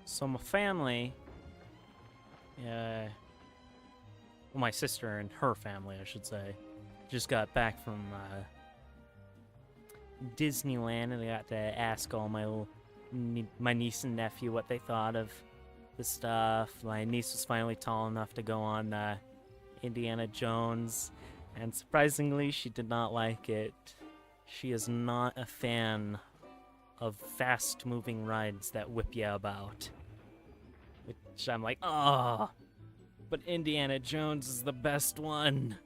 A: So my family, well, my sister and her family, I should say, just got back from Disneyland, and I got to ask all my niece and nephew what they thought of the stuff. My niece was finally tall enough to go on Indiana Jones, and surprisingly, she did not like it. She is not a fan of fast-moving rides that whip you about. Which I'm like, oh, but Indiana Jones is the best one.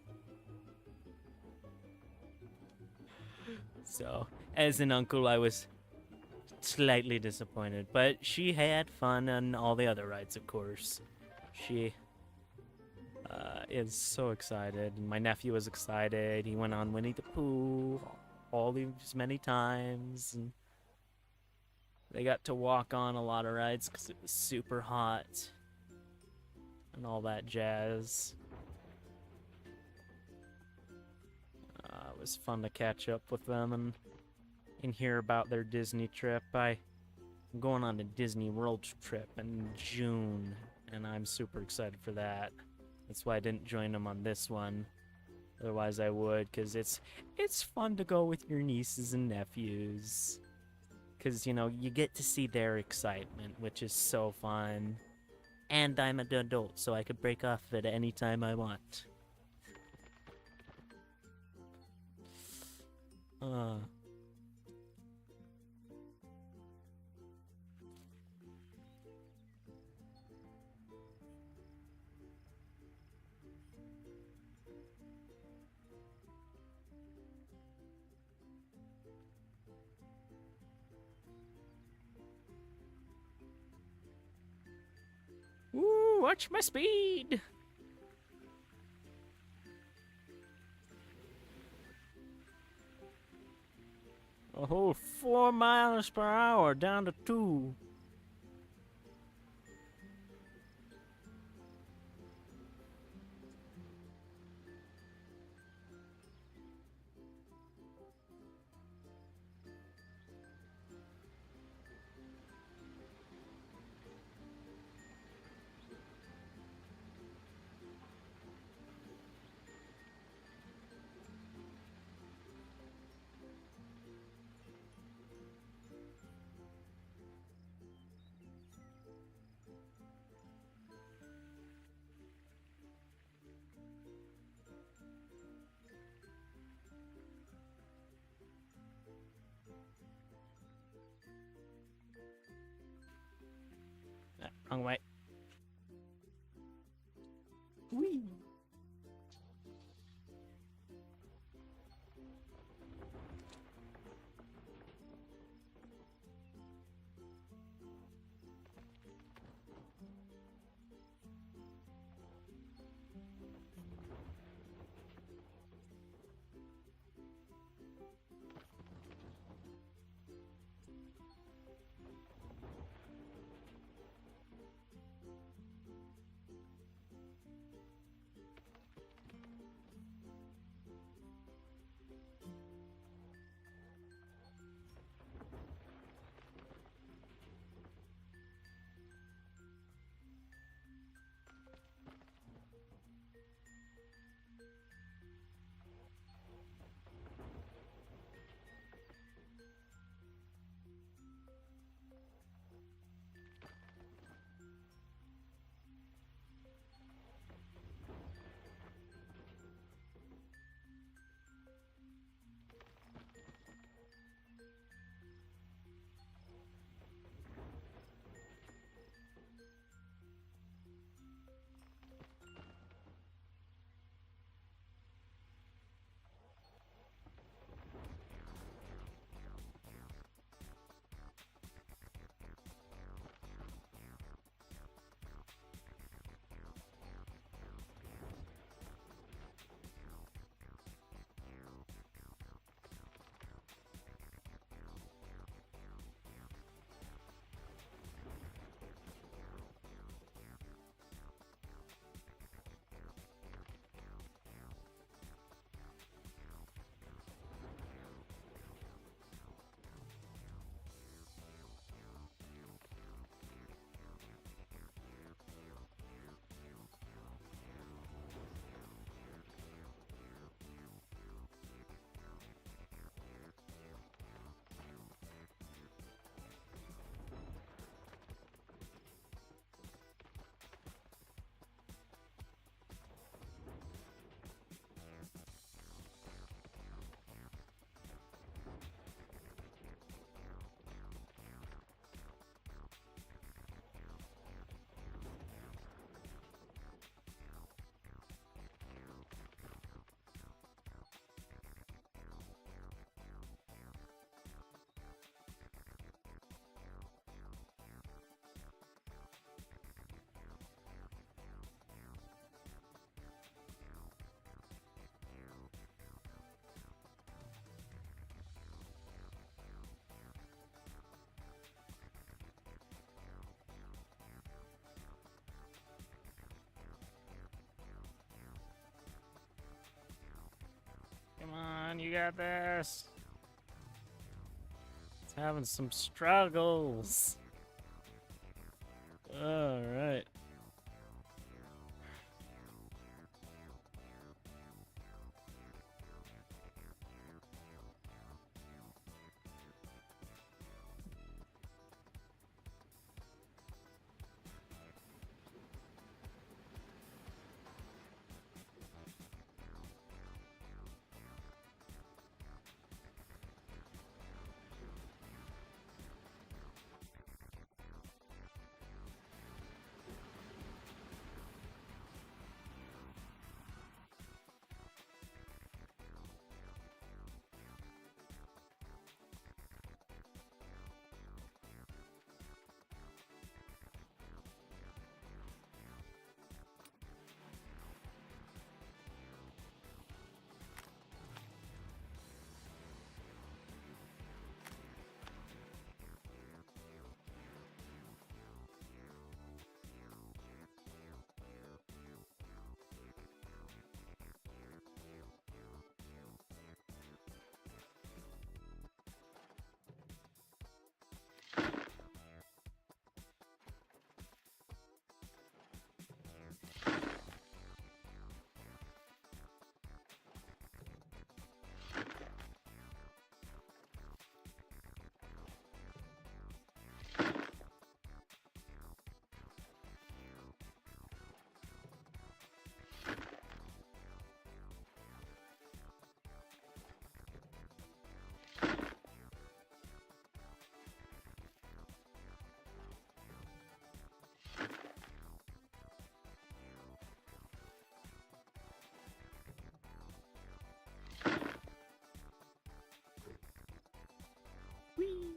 A: So, as an uncle, I was slightly disappointed, but she had fun on all the other rides, of course. She is so excited. My nephew was excited. He went on Winnie the Pooh all these many times, and they got to walk on a lot of rides because it was super hot and all that jazz. It was fun to catch up with them and hear about their Disney trip. I'm going on a Disney World trip in June, and I'm super excited for that. That's why I didn't join them on this one. Otherwise I would, because it's fun to go with your nieces and nephews. Because, you know, you get to see their excitement, which is so fun. And I'm an adult, so I could break off at any time I want. Ooh, watch my speed! A whole 4 miles per hour down to 2. Wrong way. Whee! Come on, you got this. It's having some struggles. All right. Whee!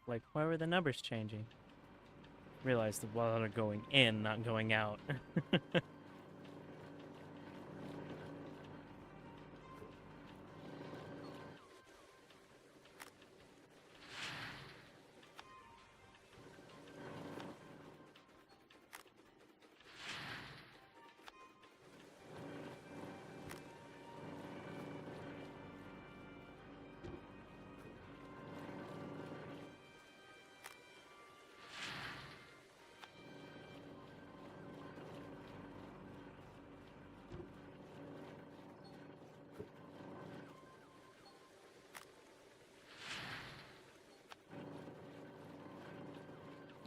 A: Like, why were the numbers changing? Realized the water going in, not going out.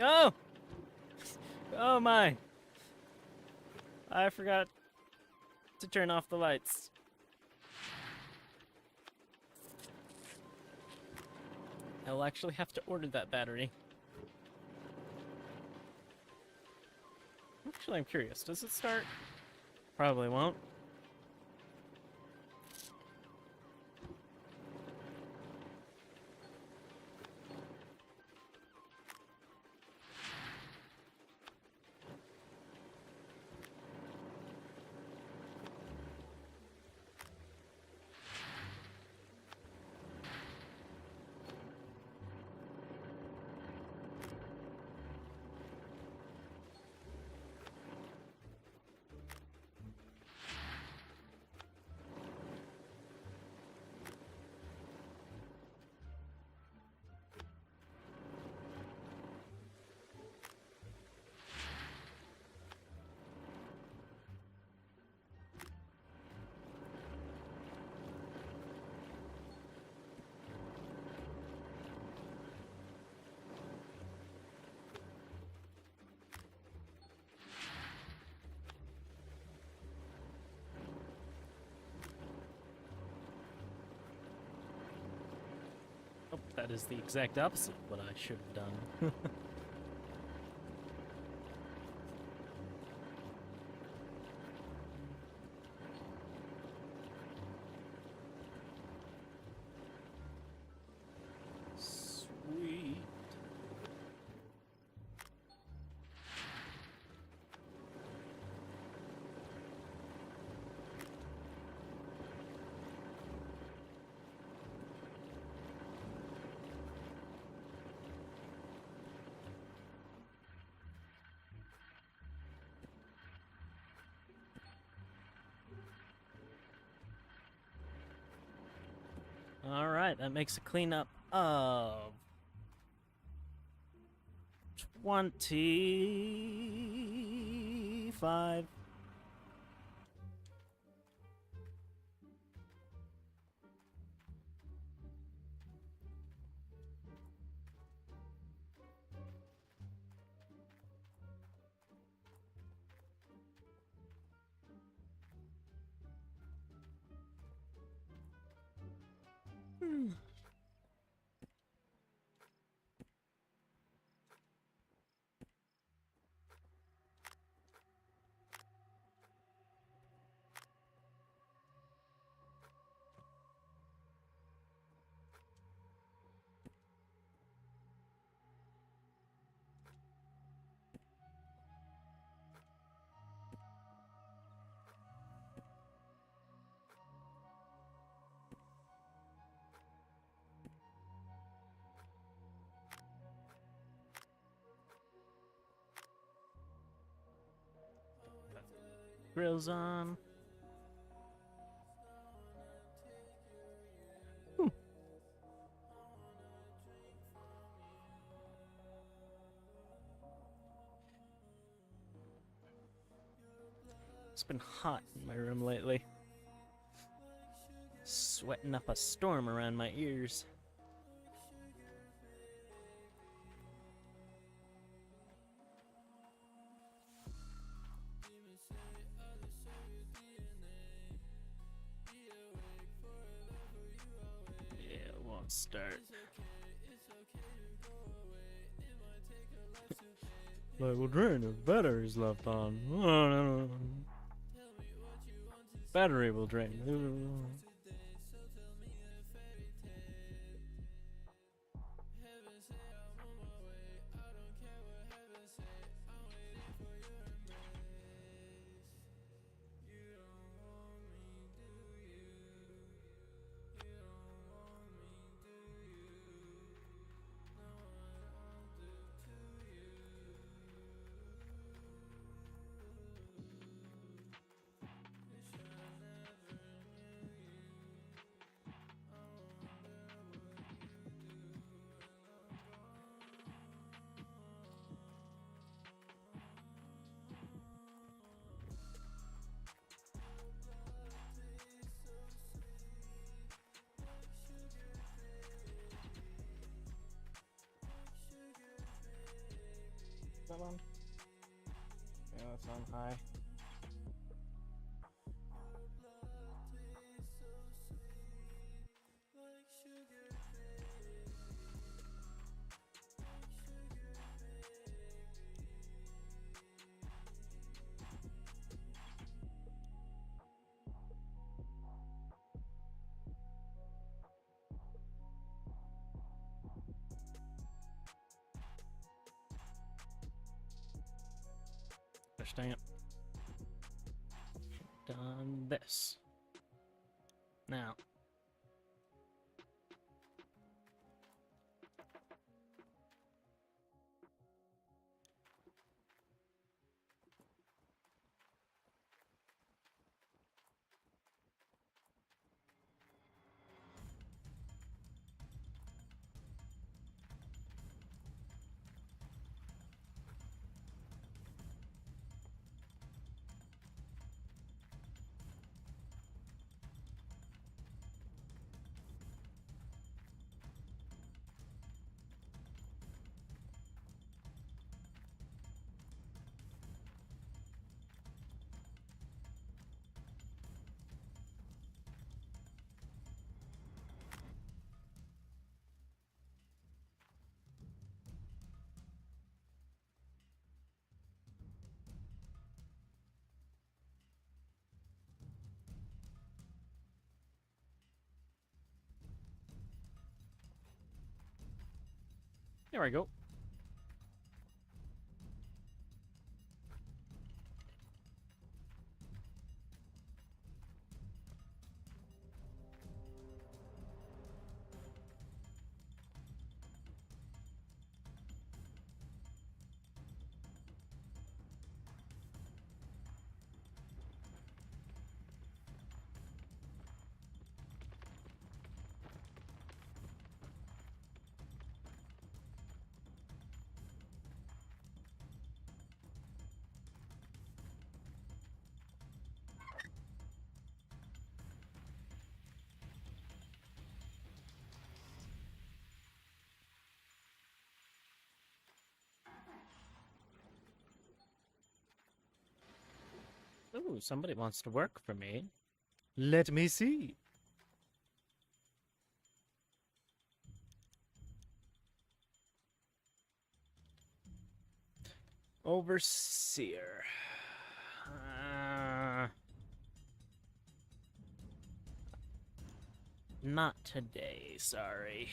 A: Oh! Oh my! I forgot to turn off the lights. I'll actually have to order that battery. Actually, I'm curious. Does it start? Probably won't. Oh, that is the exact opposite of what I should have done. Sweet. Alright, that makes a cleanup of 25. Grills on. It's been hot in my room lately. Sweating up a storm around my ears. Yeah, it won't start. Like, will drain if battery's left on. Oh, no. Battery will drain. That one? Yeah, that's on high. Gosh dang it. Done this. Now. There we go. Ooh, somebody wants to work for me. Let me see. Overseer. Not today, sorry.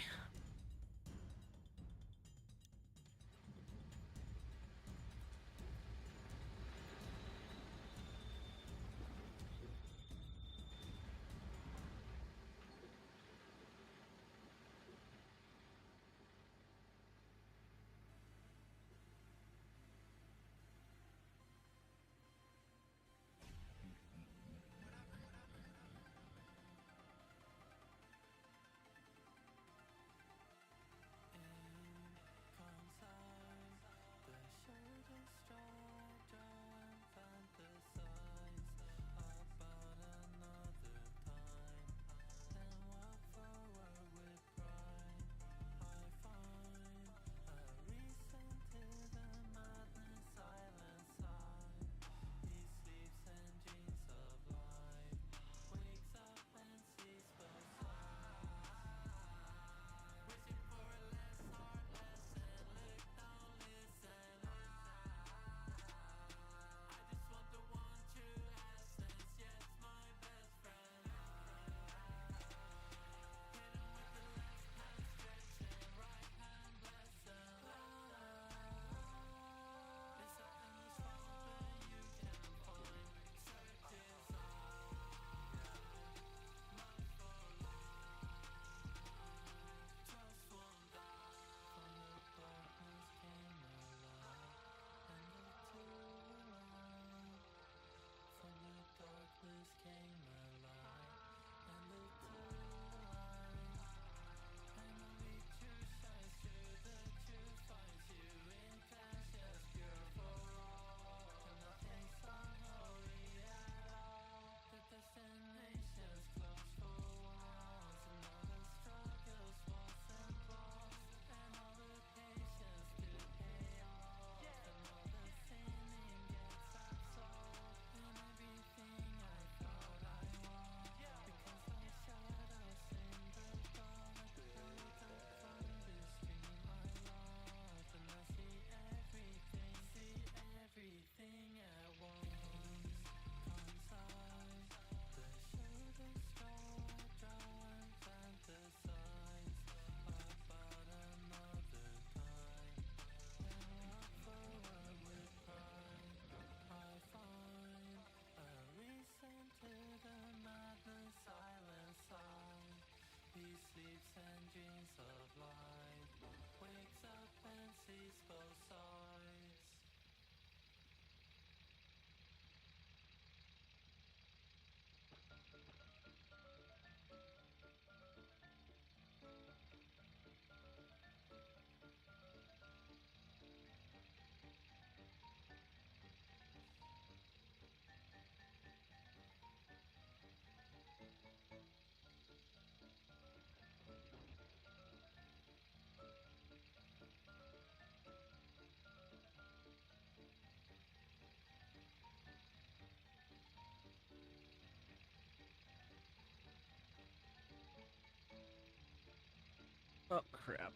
A: Oh, crap.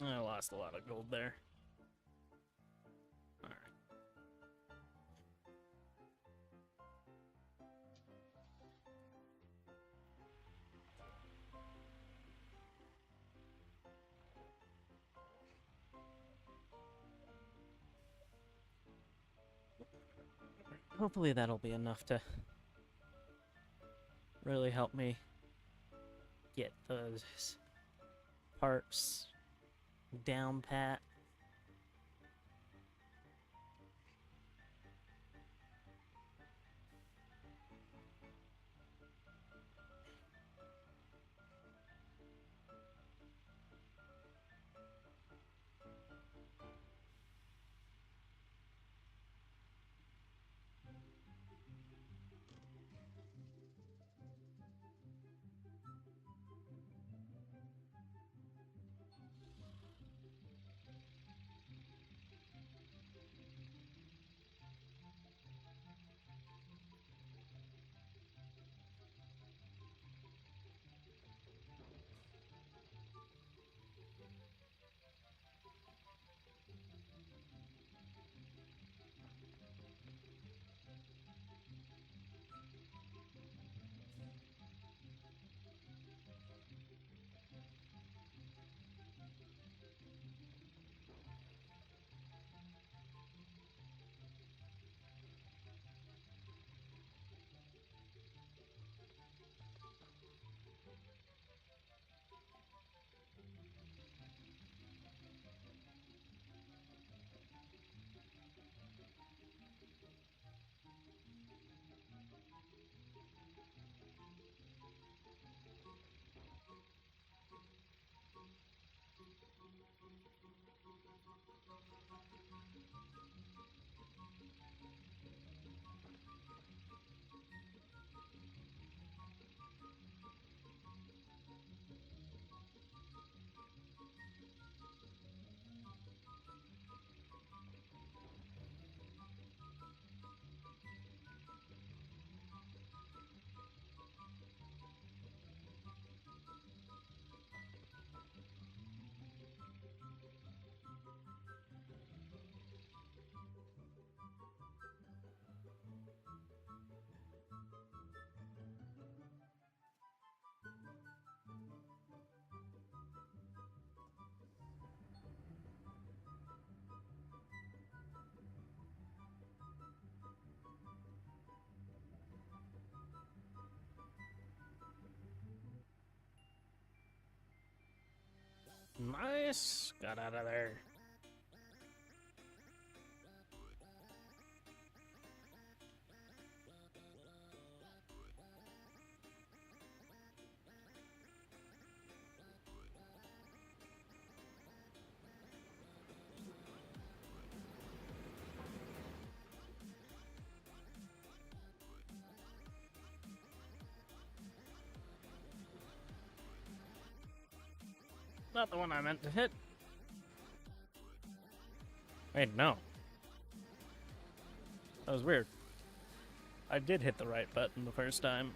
A: I lost a lot of gold there. Alright. Hopefully that'll be enough to really help me get those parts down pat. Nice. Got out of there. Not the one I meant to hit. Wait, no. That was weird. I did hit the right button the first time.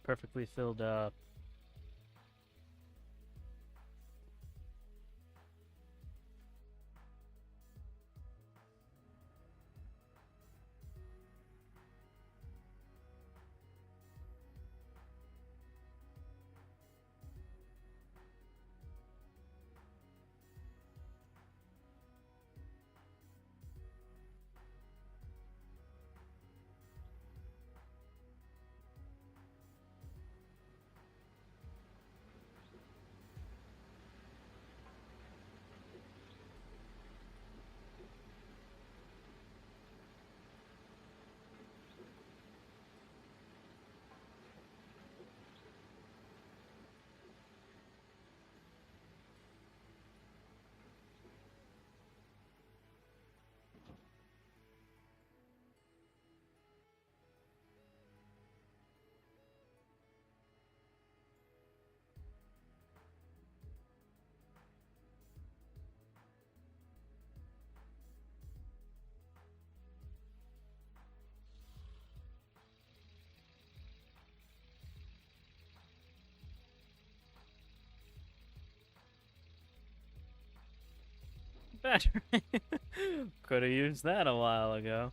A: Perfectly filled up. battery. Could have used that a while ago.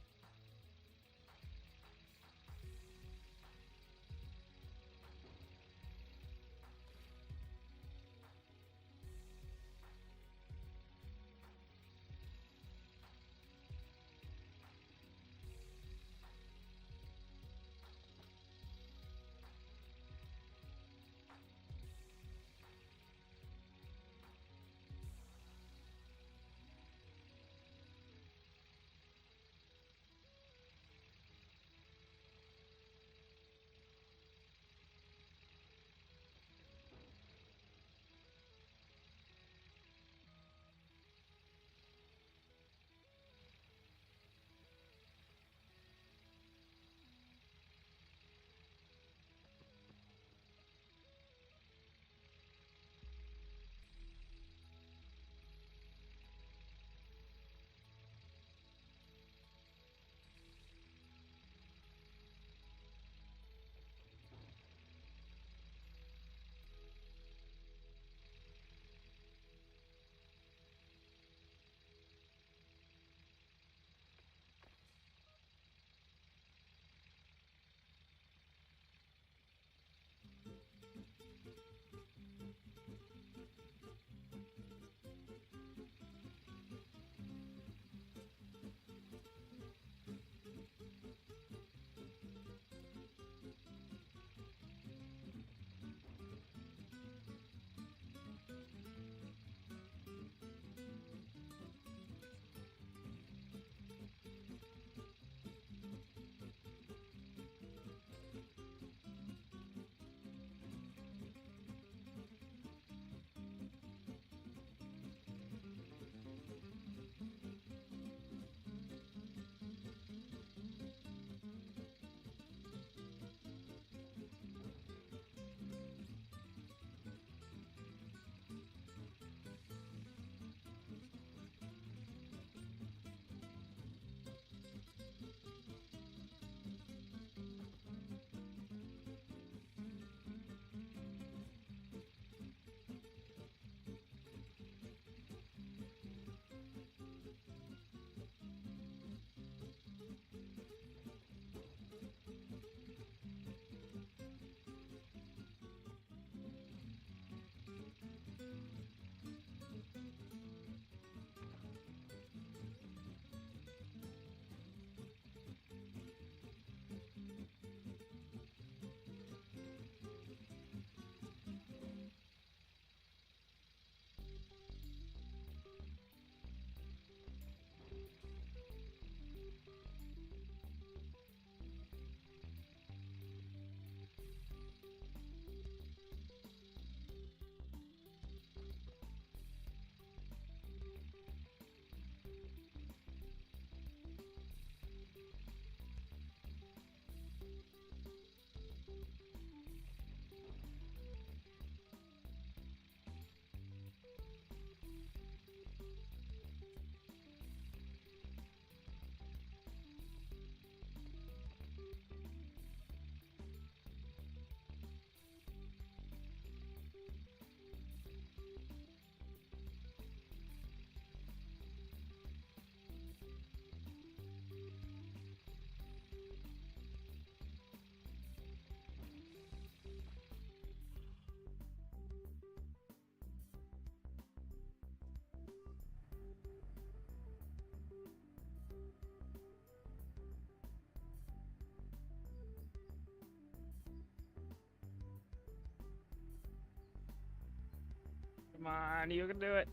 A: Come on, you can do it.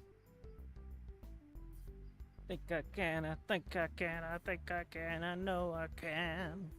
A: Think I can, I think I can, I think I can, I know I can.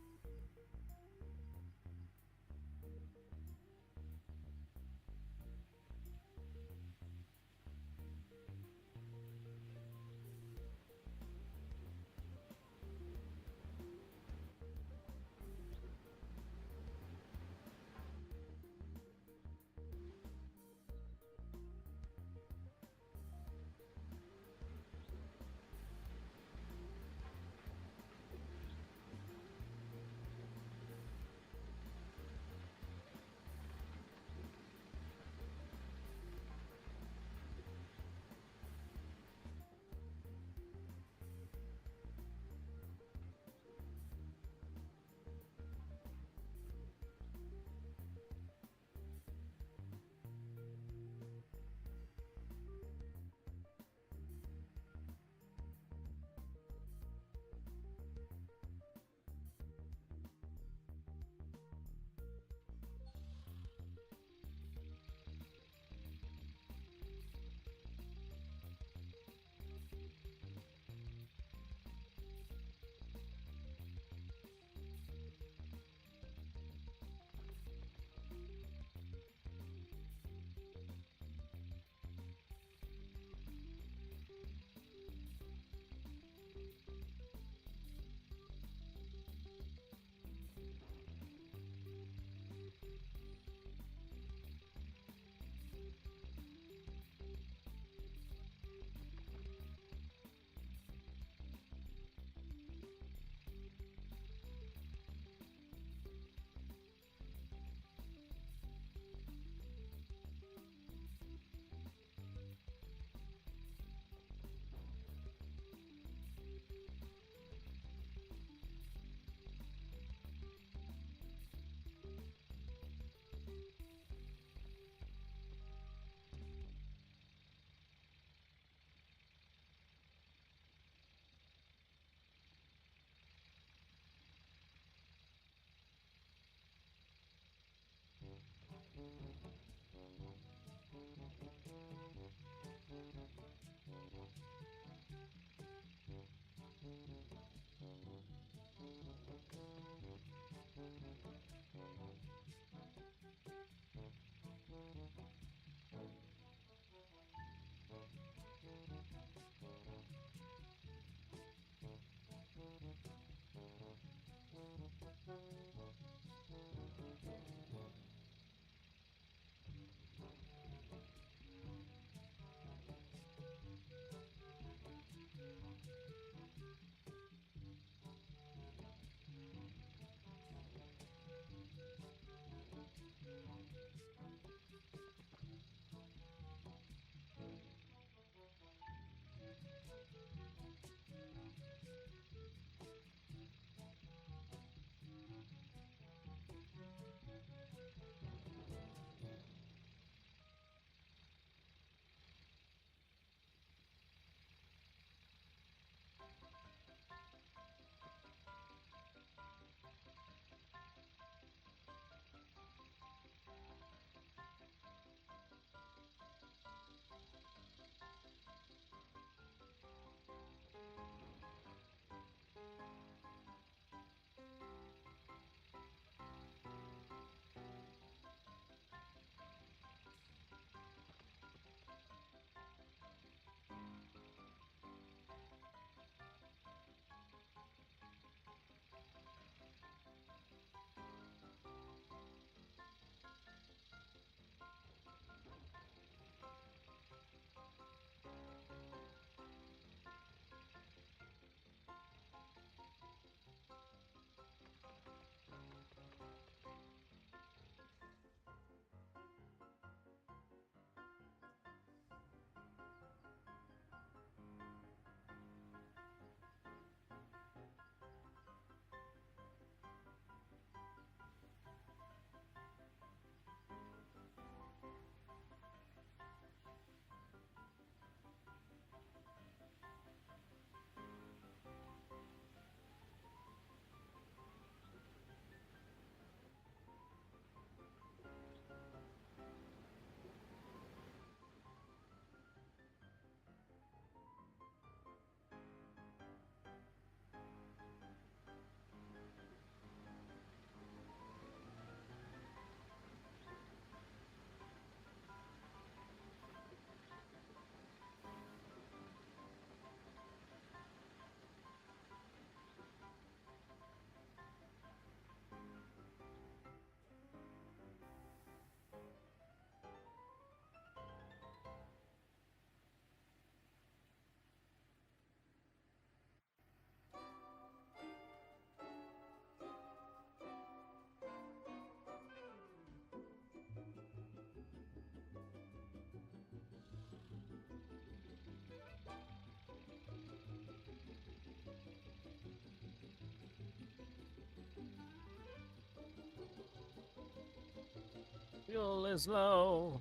A: Fuel is low.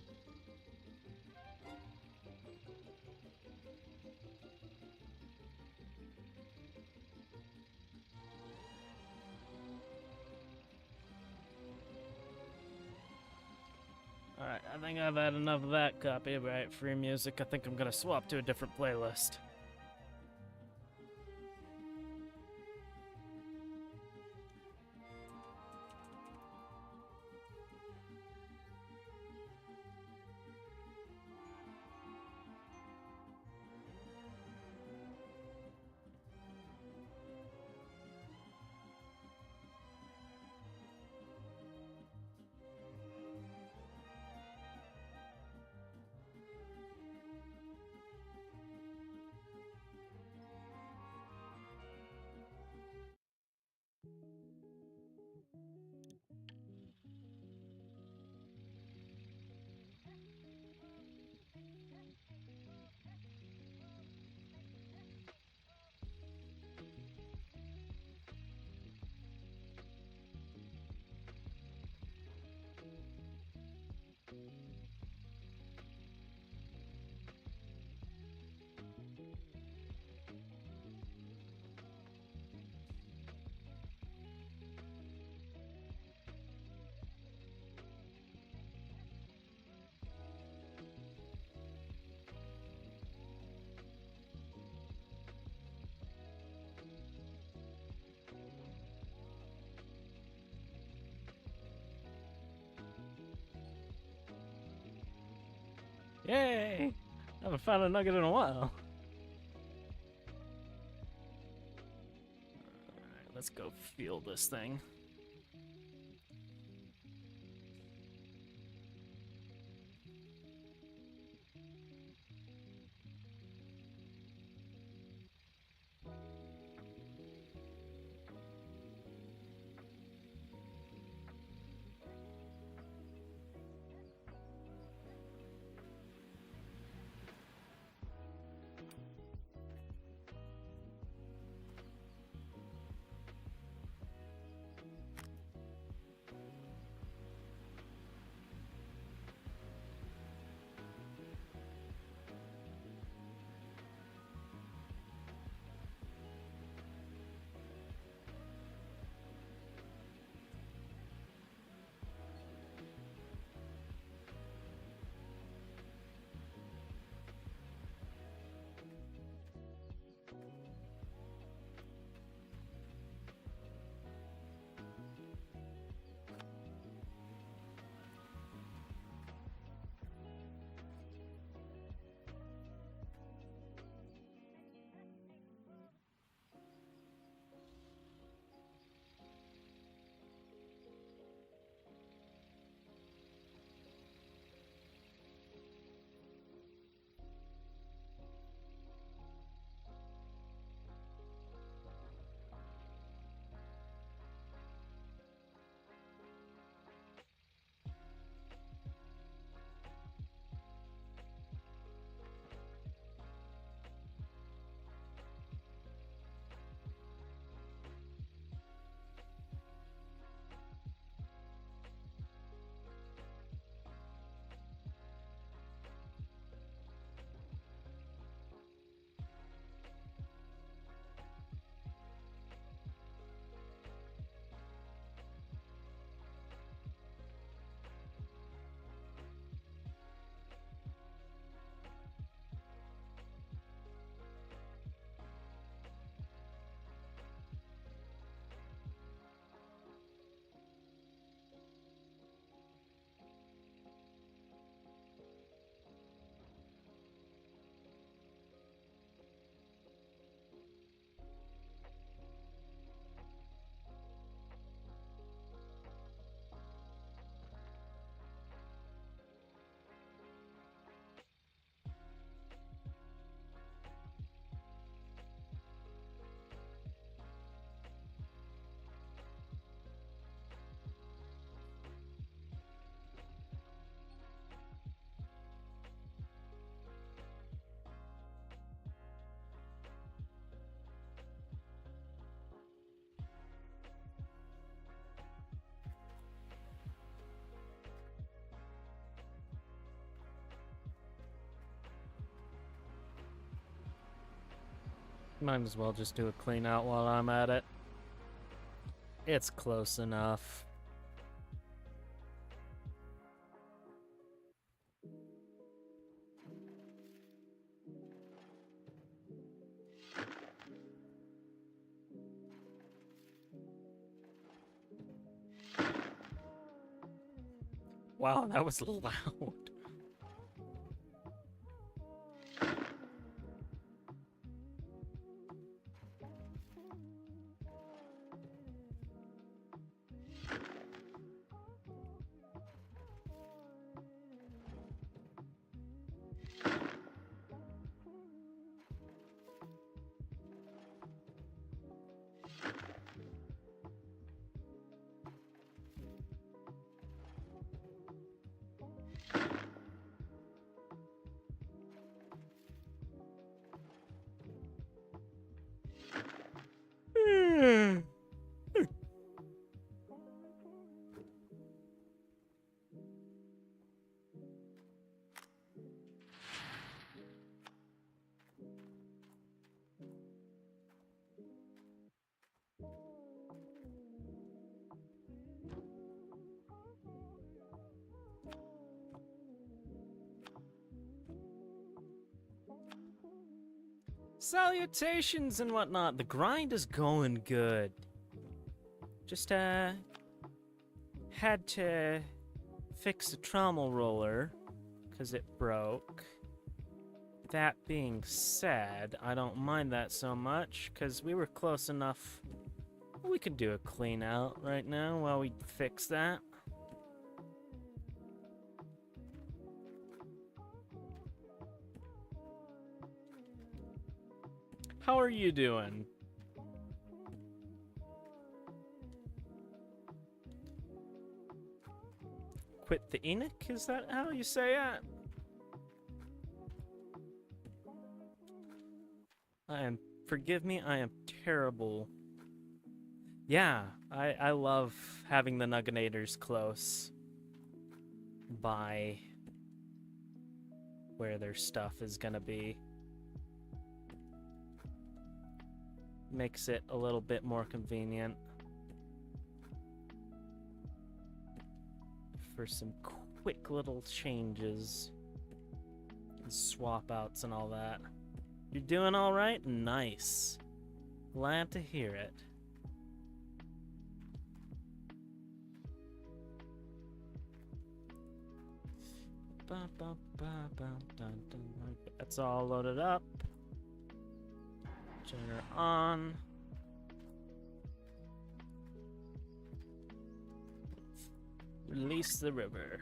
A: Alright, I think I've had enough of that copyright free music. I think I'm gonna swap to a different playlist. Yay! I haven't found a nugget in a while. Alright, let's go fuel this thing. Might as well just do a clean out while I'm at it. It's close enough. Wow, that was loud. Salutations and whatnot. The grind is going good. Just had to fix the trommel roller because it broke. That being said, I don't mind that so much because we were close enough. We could do a clean out right now while we fix that. How are you doing? Quit the Enoch? Is that how you say it? Forgive me, I am terrible. Yeah, I love having the Nugginators close by where their stuff is gonna be. Makes it a little bit more convenient for some quick little changes and swap outs and all that. You're doing all right? Nice. Glad to hear it. That's all loaded up. Generator on. Release the river.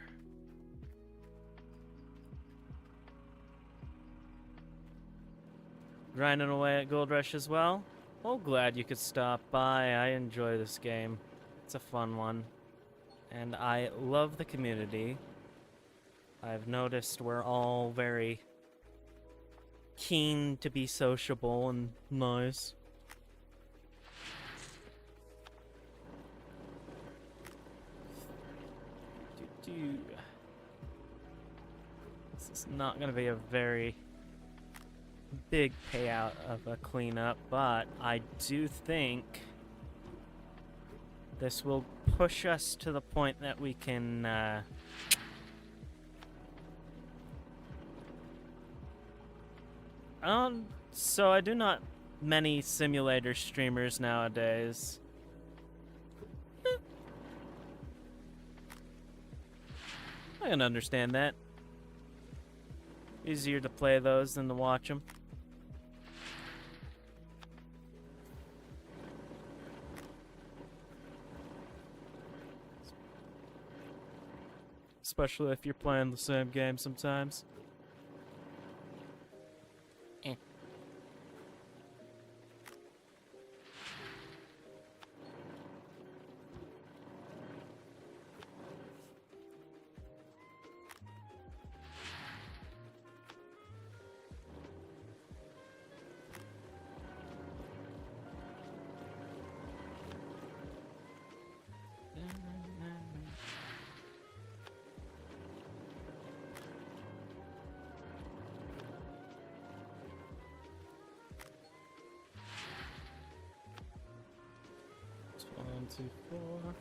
A: Grinding away at Gold Rush as well? Well, glad you could stop by. I enjoy this game. It's a fun one. And I love the community. I've noticed we're all very keen to be sociable and nice. This is not going to be a very big payout of a cleanup, but I do think this will push us to the point that we can so I do not many simulator streamers nowadays. I can understand that. Easier to play those than to watch them. Especially if you're playing the same game sometimes. 1, 2, 4.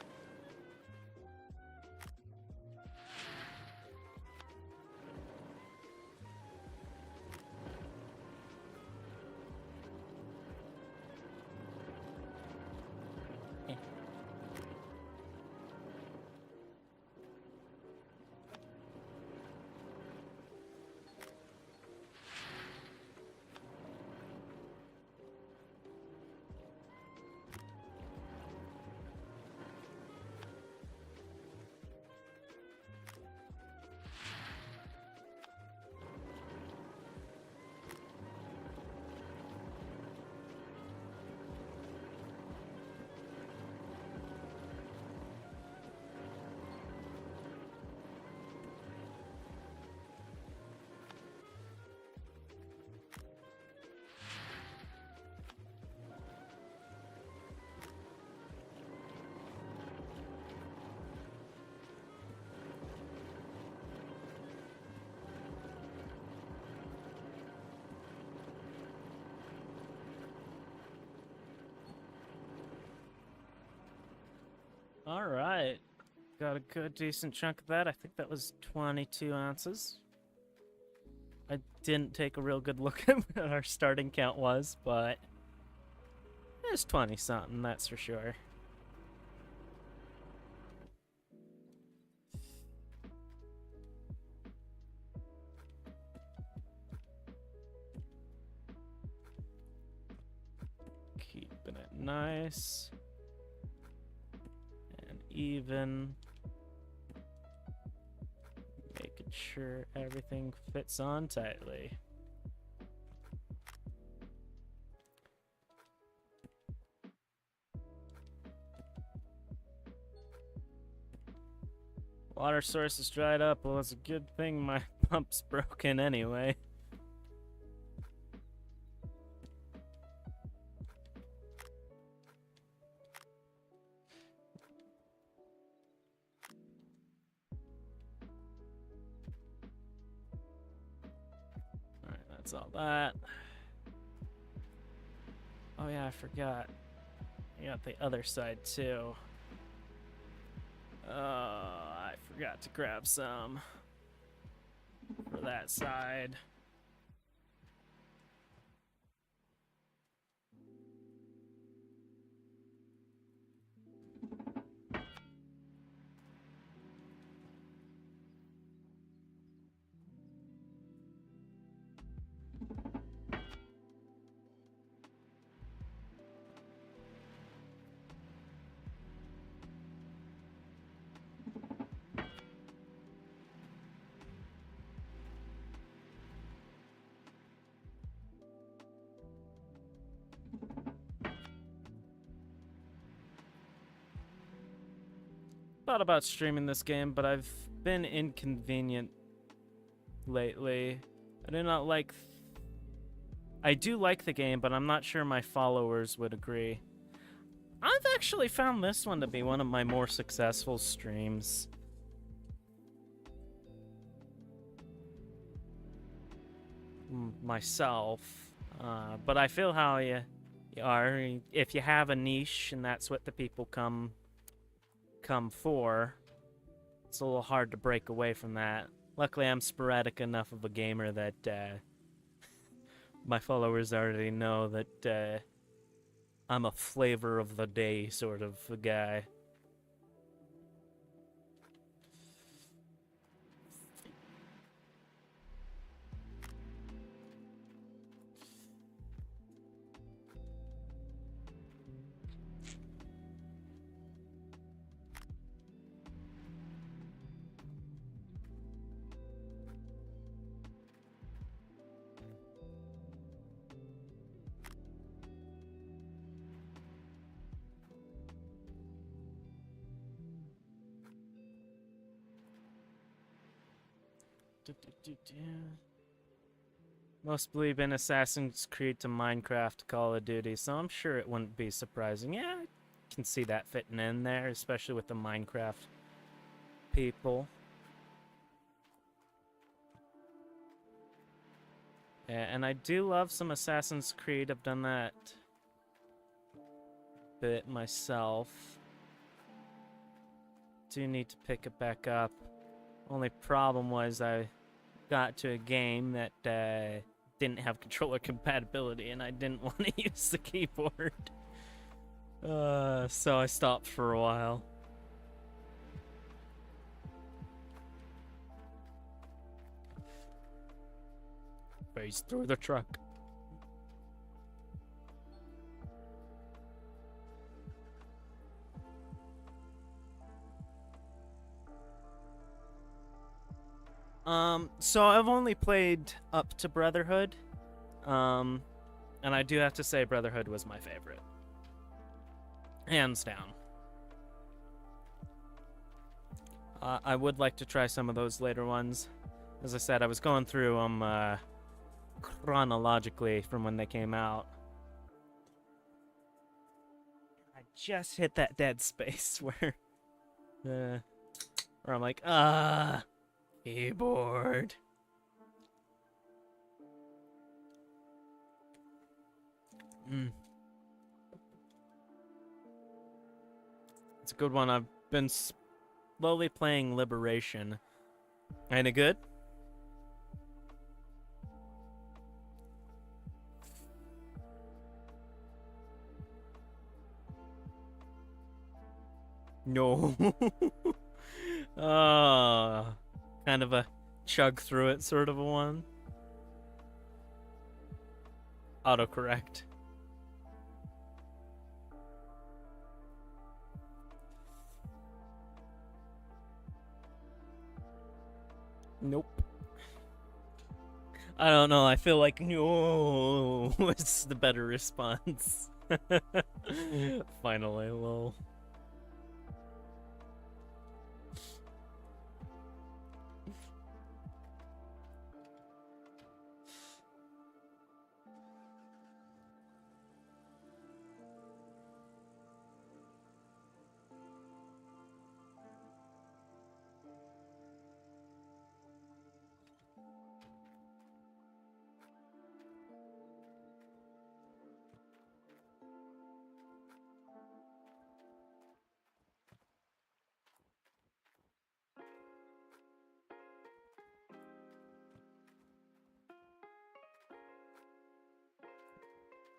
A: All right. Got a good, decent chunk of that. I think that was 22 ounces. I didn't take a real good look at what our starting count was, but it's 20-something, that's for sure. Keeping it nice and even. Making sure everything fits on tightly. Water source is dried up. Well, it's a good thing my pump's broken anyway. Alright, that's all that. Oh yeah, I forgot. I got the other side too. I forgot to grab some for that side. Thought about streaming this game, but I've been inconvenient lately. I do not like... I do like the game, but I'm not sure my followers would agree. I've actually found this one to be one of my more successful streams. Myself. But I feel how you are. If you have a niche and that's what the people come for, it's a little hard to break away from that. Luckily, I'm sporadic enough of a gamer that my followers already know that I'm a flavor of the day sort of a guy. Most believe in Assassin's Creed to Minecraft, Call of Duty, so I'm sure it wouldn't be surprising. Yeah, I can see that fitting in there, especially with the Minecraft people. Yeah, and I do love some Assassin's Creed. I've done that bit myself. do need to pick it back up. Only problem was I got to a game that didn't have controller compatibility, and I didn't want to use the keyboard. So I stopped for a while. Phase through the truck. So I've only played up to Brotherhood. And I do have to say Brotherhood was my favorite. Hands down. I would like to try some of those later ones. As I said, I was going through them chronologically from when they came out. I just hit that dead space where I'm like, keyboard. It's a good one. I've been slowly playing Liberation. Ain't it good? No. Kind of a chug through it sort of a one. Autocorrect. Nope. I don't know. I feel like no was the better response. Finally, lol.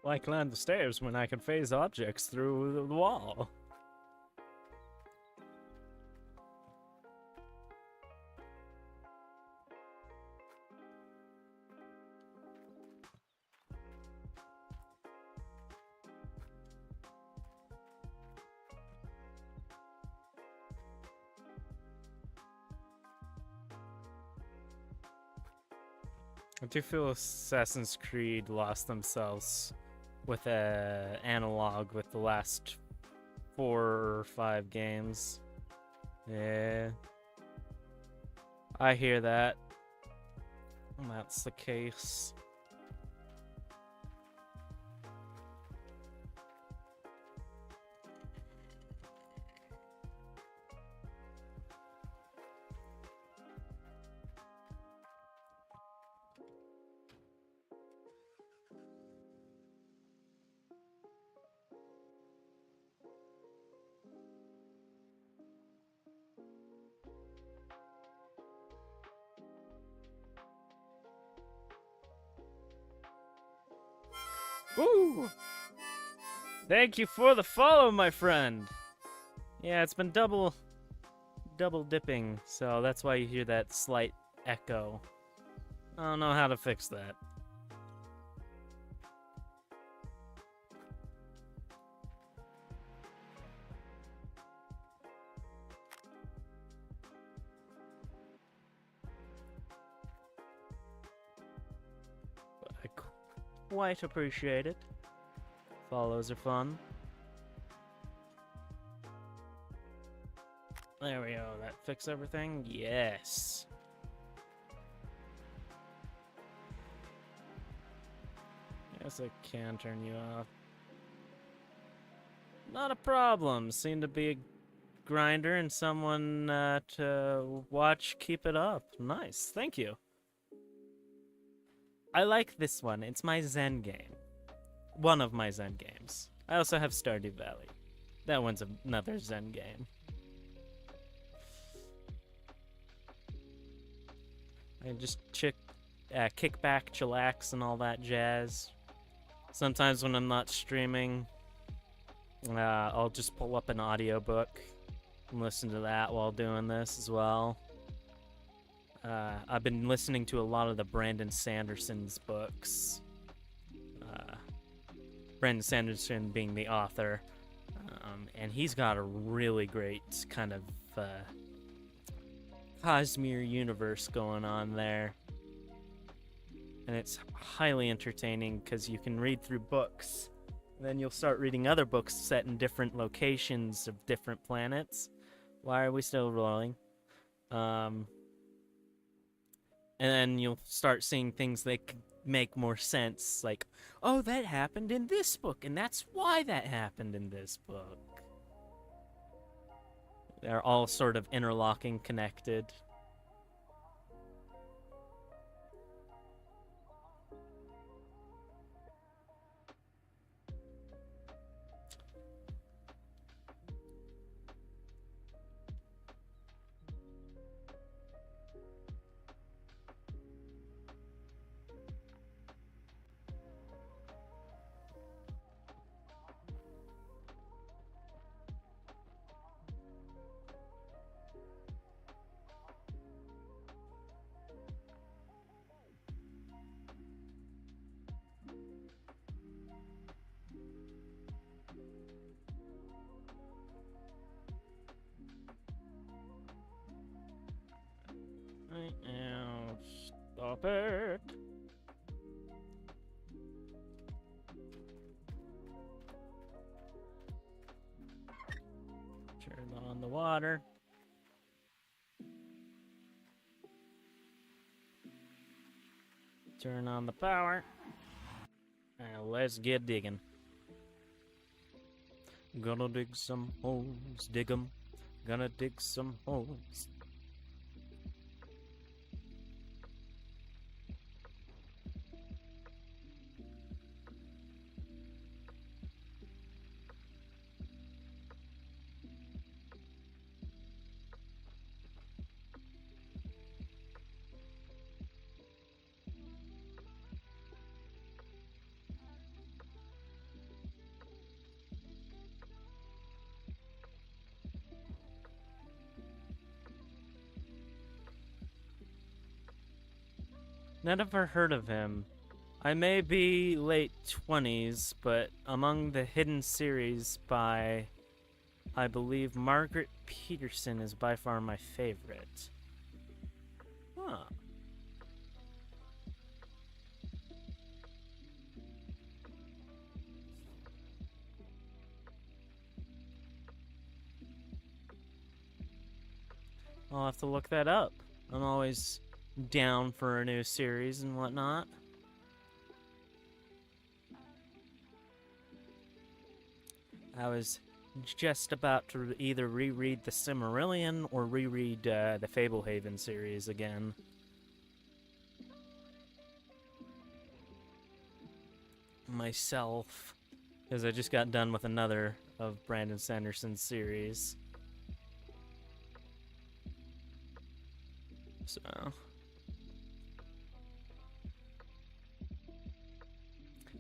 A: Why climb the stairs when I can phase objects through the wall? I do feel Assassin's Creed lost themselves with a analog with the last 4 or 5 games. Yeah. I hear that. That's the case. Woo! Thank you for the follow, my friend. Yeah, it's been double dipping, so that's why you hear that slight echo. I don't know how to fix that. But I quite appreciate it. Follows are fun. There we go. That fix everything? Yes. Guess I can turn you off. Not a problem. Seem to be a grinder and someone to watch keep it up. Nice. Thank you. I like this one. It's my Zen game. One of my Zen games. I also have Stardew Valley. That one's another Zen game. and just kick back, chillax, and all that jazz. Sometimes when I'm not streaming, I'll just pull up an audiobook and listen to that while doing this as well. I've been listening to a lot of the Brandon Sanderson's books. Brandon Sanderson being the author. And he's got a really great kind of Cosmere universe going on there. And it's highly entertaining because you can read through books. Then you'll start reading other books set in different locations of different planets. Why are we still rolling? And then you'll start seeing things that make more sense. Like, oh, that happened in this book, and that's why that happened in this book. They're all sort of interlocking, connected. Right now, stop it. Turn on the water. Turn on the power. And let's get digging. Gonna dig some holes, dig 'em. Gonna dig some holes. Never heard of him. I may be late 20s, but among the hidden series by, I believe, Margaret Peterson is by far my favorite. Huh. I'll have to look that up. I'm always down for a new series and whatnot. I was just about to either reread The Silmarillion or reread the Fablehaven series again. Myself, because I just got done with another of Brandon Sanderson's series. So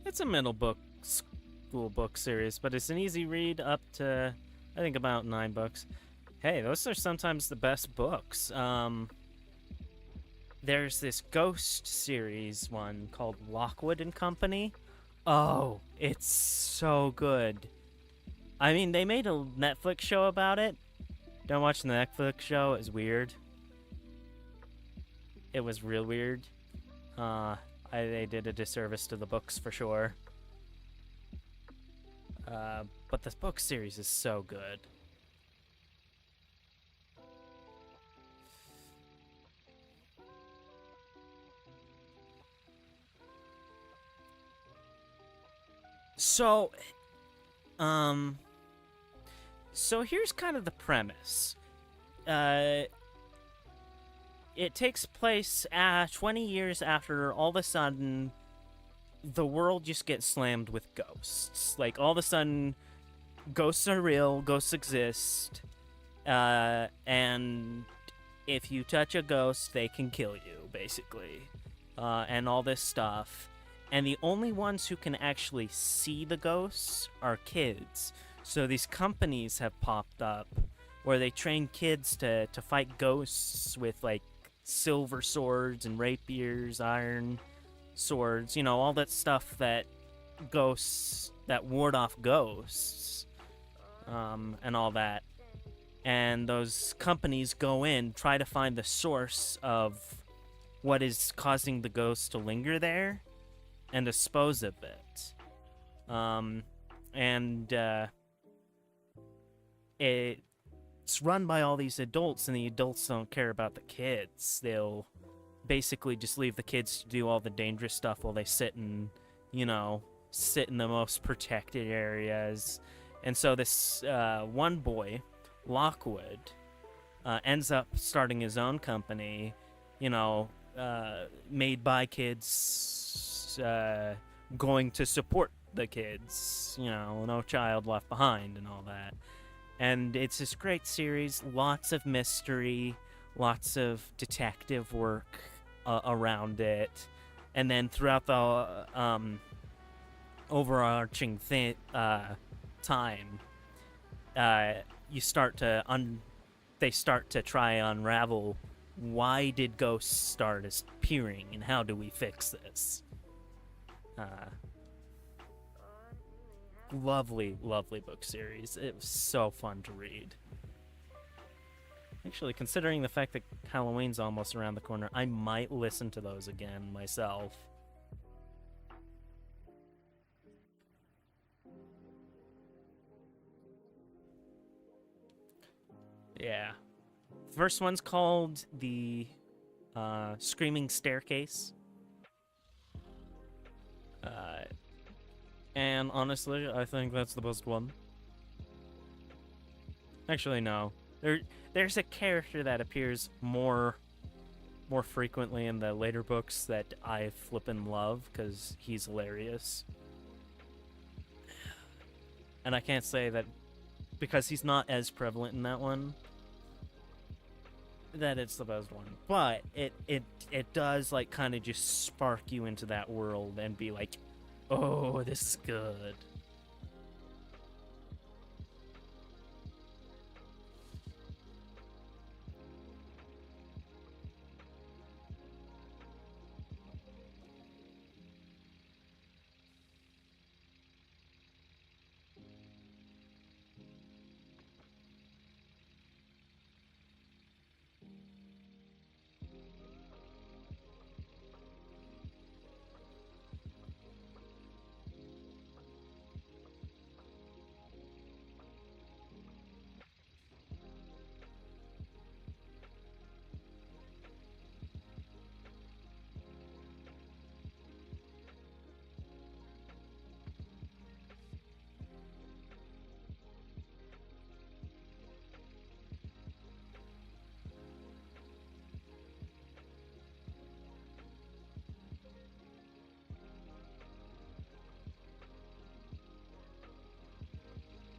A: it's a middle school book series, but it's an easy read up to, I think, about 9 books. Hey, those are sometimes the best books. There's this Ghost series one called Lockwood and Company. Oh, it's so good. I mean, they made a Netflix show about it. Don't watch the Netflix show, it's weird. It was real weird. They did a disservice to the books for sure. But this book series is so good. So here's kind of the premise. It takes place 20 years after all of a sudden the world just gets slammed with ghosts. Like, all of a sudden, ghosts are real, ghosts exist, and if you touch a ghost, they can kill you, basically, and all this stuff. And the only ones who can actually see the ghosts are kids. So these companies have popped up where they train kids to fight ghosts with, like, silver swords and rapiers, iron swords, you know, all that stuff that ghosts, that ward off ghosts, and all that. And those companies go in, try to find the source of what is causing the ghosts to linger there and dispose of it. It's run by all these adults, and the adults don't care about the kids. They'll basically just leave the kids to do all the dangerous stuff while they sit in the most protected areas. And so this one boy, Lockwood, ends up starting his own company, made by kids, going to support the kids, no child left behind and all that. And it's this great series, lots of mystery, lots of detective work around it. And then throughout the overarching time, they start to try and unravel, why did ghosts start appearing, and how do we fix this? Lovely, lovely book series. It was so fun to read. Actually, considering the fact that Halloween's almost around the corner, I might listen to those again myself. Yeah. First one's called The Screaming Staircase. And honestly, I think that's the best one. Actually, no. There's a character that appears more frequently in the later books that I flippin' love, because he's hilarious. And I can't say that because he's not as prevalent in that one, that it's the best one. But it does, like, kind of just spark you into that world and be like, oh, this is good.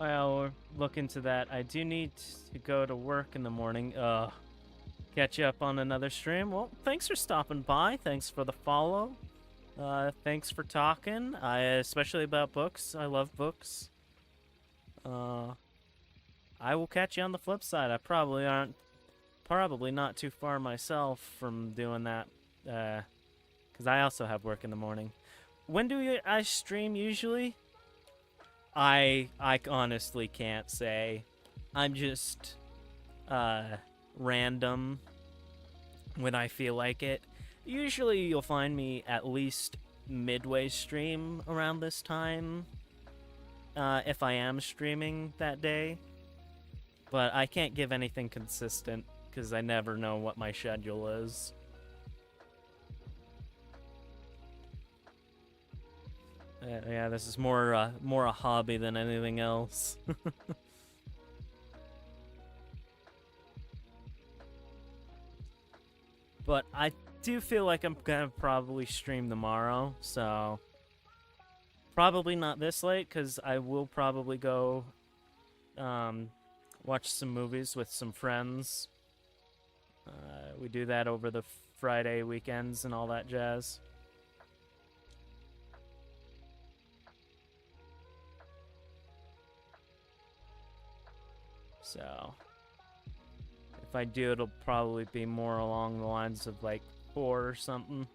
A: I'll look into that. I do need to go to work in the morning. Catch you up on another stream. Well, thanks for stopping by. Thanks for the follow. Thanks for talking. Especially about books. I love books. I will catch you on the flip side. I probably not too far myself from doing that. Because I also have work in the morning. When do I stream usually? I honestly can't say. I'm just random when I feel like it. Usually you'll find me at least midway stream around this time, if I am streaming that day. But I can't give anything consistent because I never know what my schedule is. Yeah, this is more a hobby than anything else. But I do feel like I'm gonna probably stream tomorrow, so probably not this late, because I will probably go watch some movies with some friends. We do that over the Friday weekends and all that jazz. So, if I do, it'll probably be more along the lines of like 4 or something.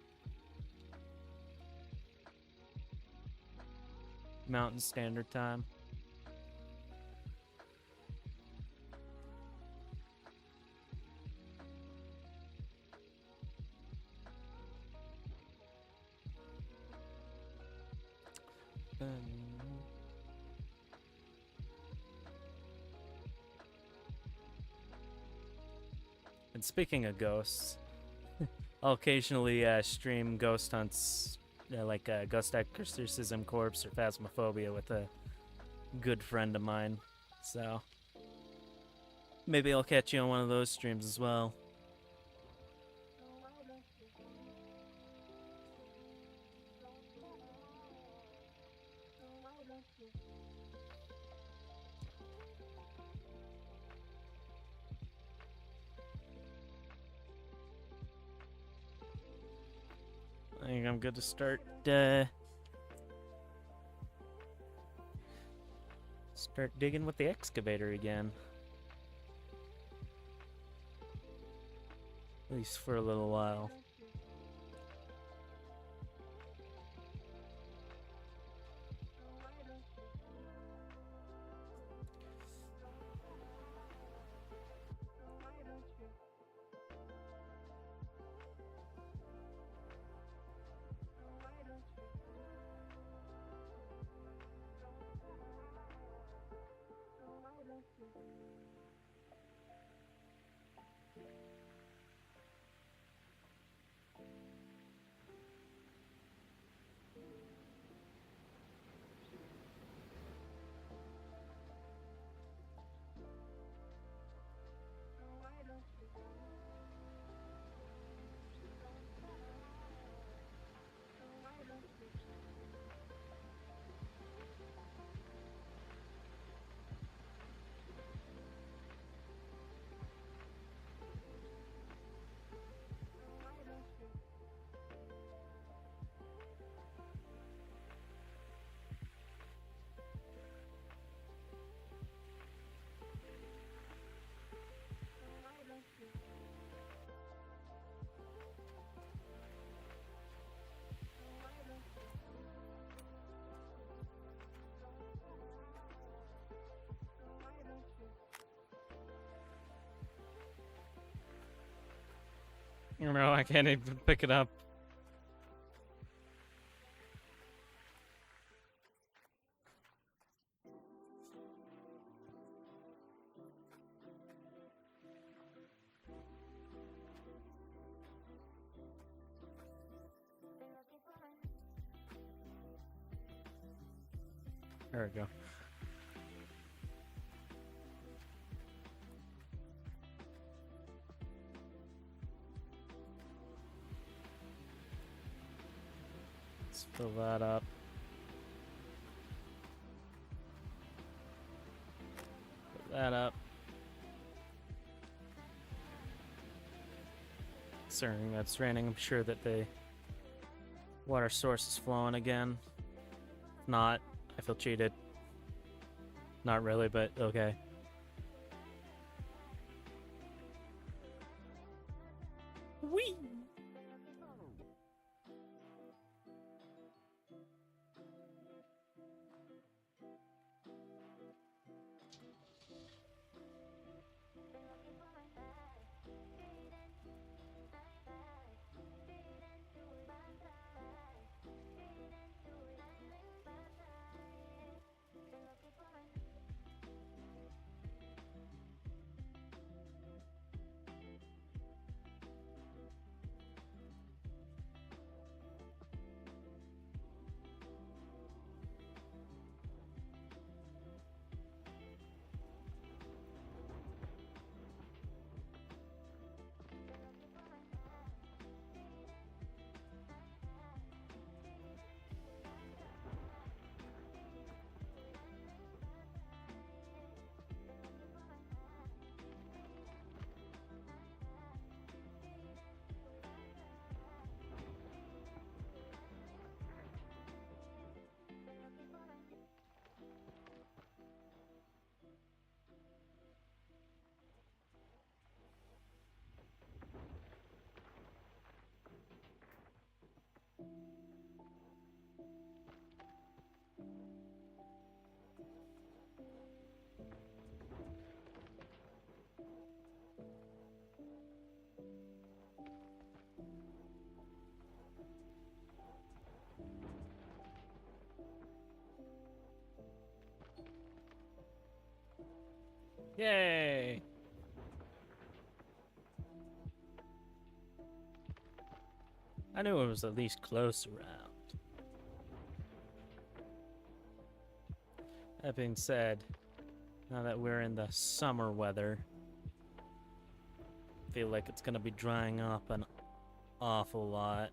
A: Mountain Standard Time. And speaking of ghosts, I'll occasionally stream ghost hunts, like Ghost Exorcism Corpse or Phasmophobia with a good friend of mine. So maybe I'll catch you on one of those streams as well. I think I'm good to start digging with the excavator again. At least for a little while. No, I can't even pick it up. There we go. Let's fill that up. Fill that up. Considering that's raining, I'm sure that the water source is flowing again. If not, I feel cheated. Not really, but okay. Whee! Yay! I knew it was at least close around. That being said, now that we're in the summer weather, I feel like it's gonna be drying up an awful lot.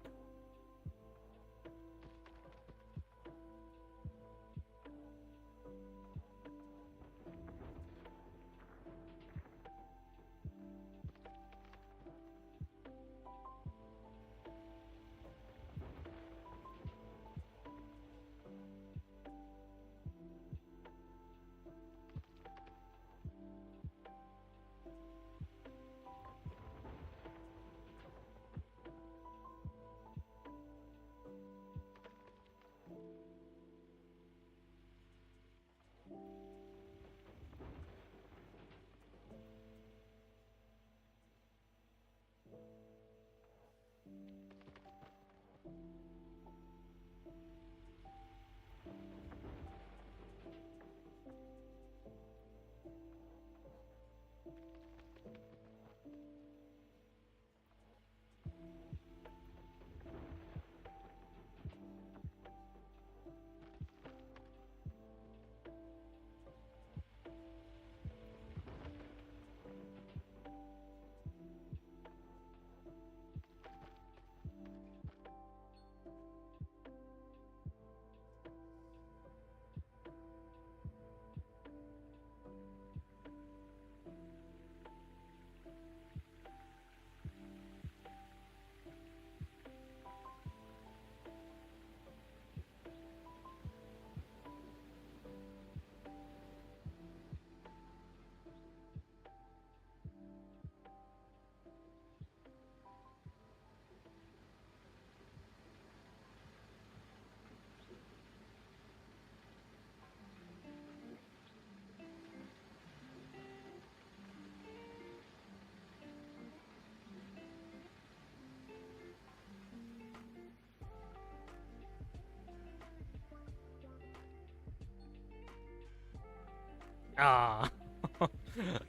A: Ah,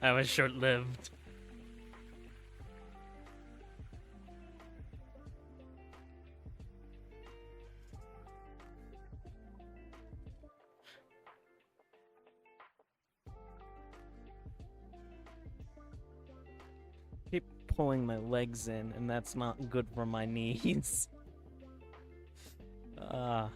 A: that was short-lived. Keep pulling my legs in, and that's not good for my knees. Ah.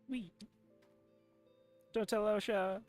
A: Wee. Don't tell OSHA.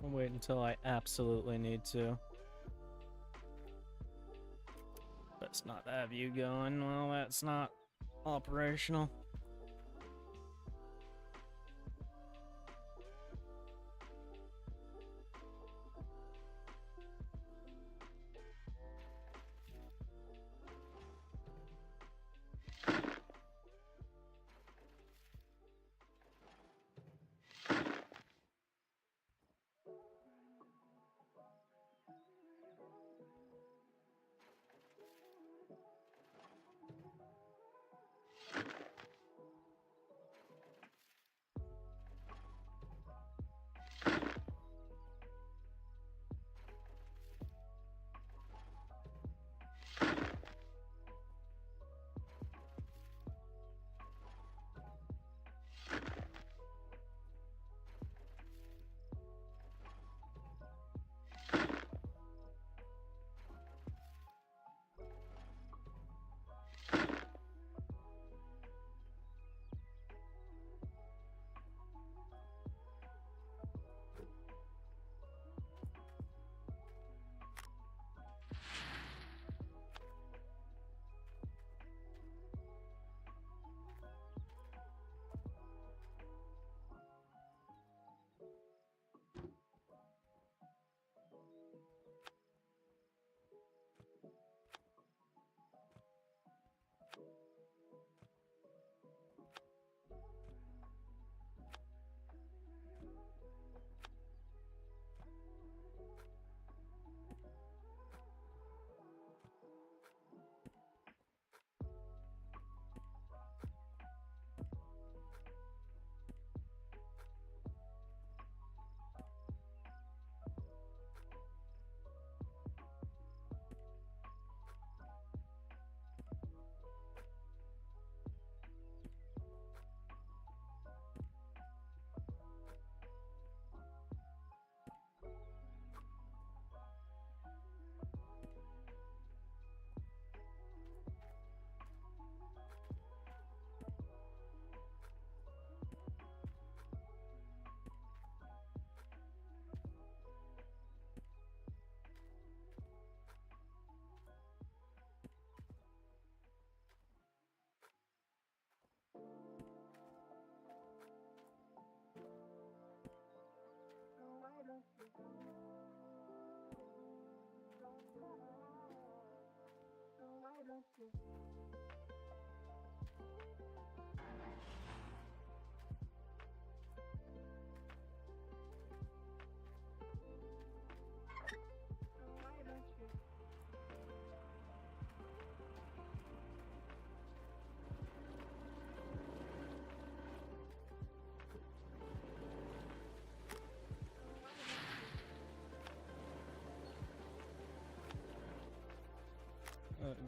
A: I'll wait until I absolutely need to. Let's not have you going. Well, that's not operational.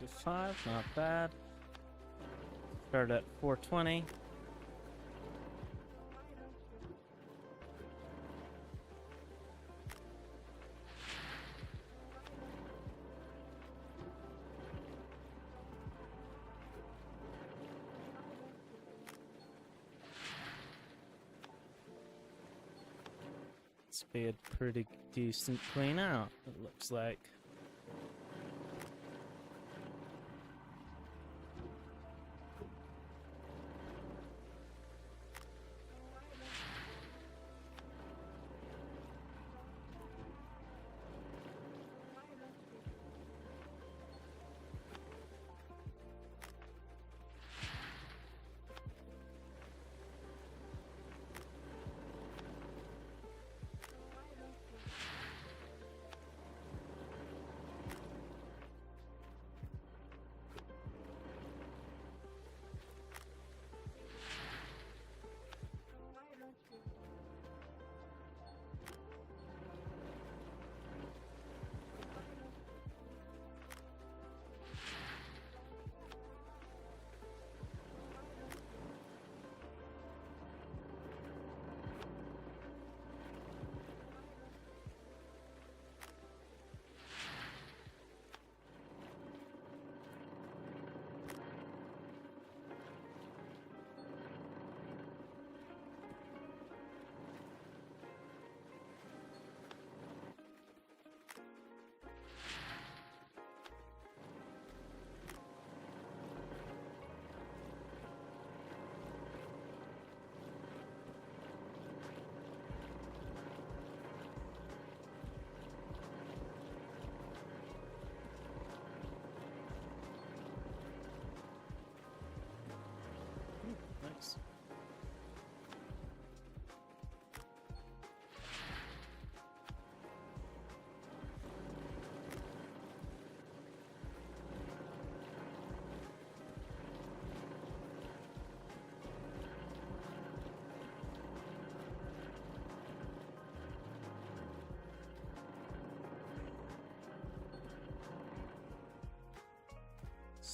A: Do 5, not bad. Start at 420. It's be a pretty decent clean out, it looks like.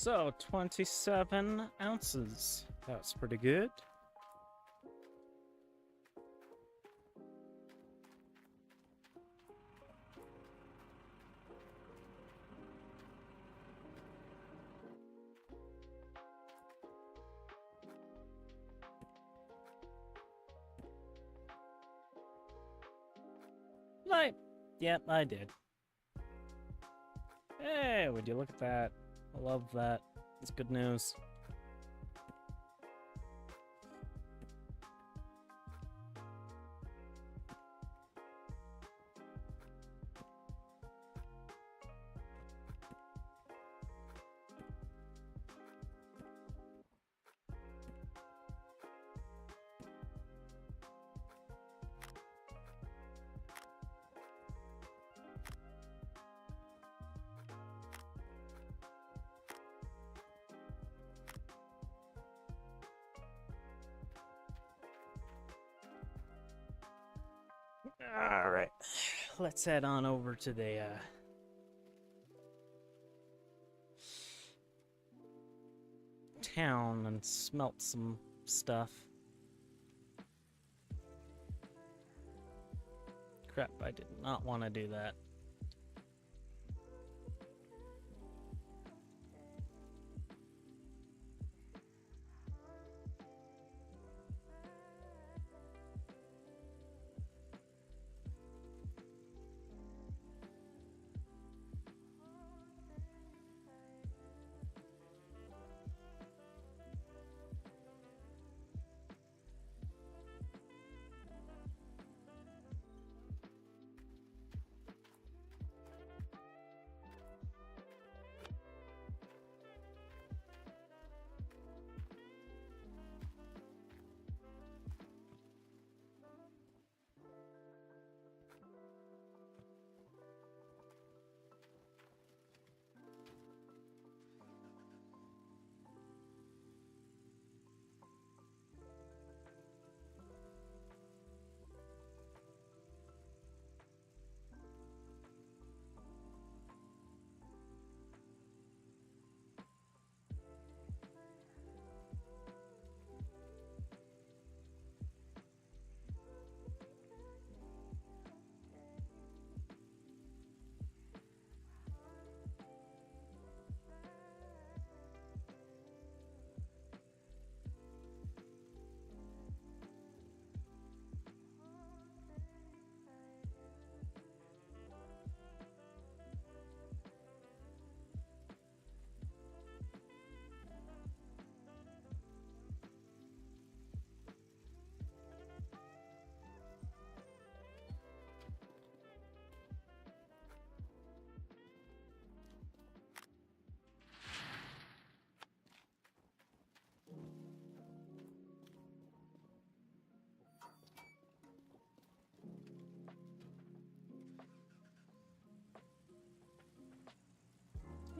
A: So, 27 ounces. That's pretty good. Yep, I did. Hey, would you look at that? I love that. It's good news. All right, let's head on over to the town and smelt some stuff. Crap, I did not want to do that.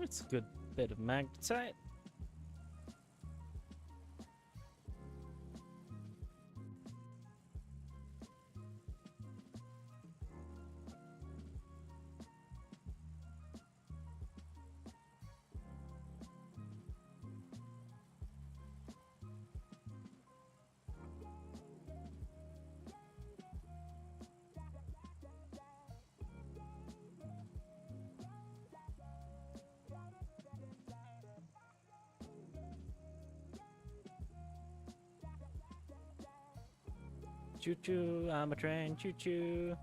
A: It's a good bit of magnetite. Choo choo, I'm a train, choo choo.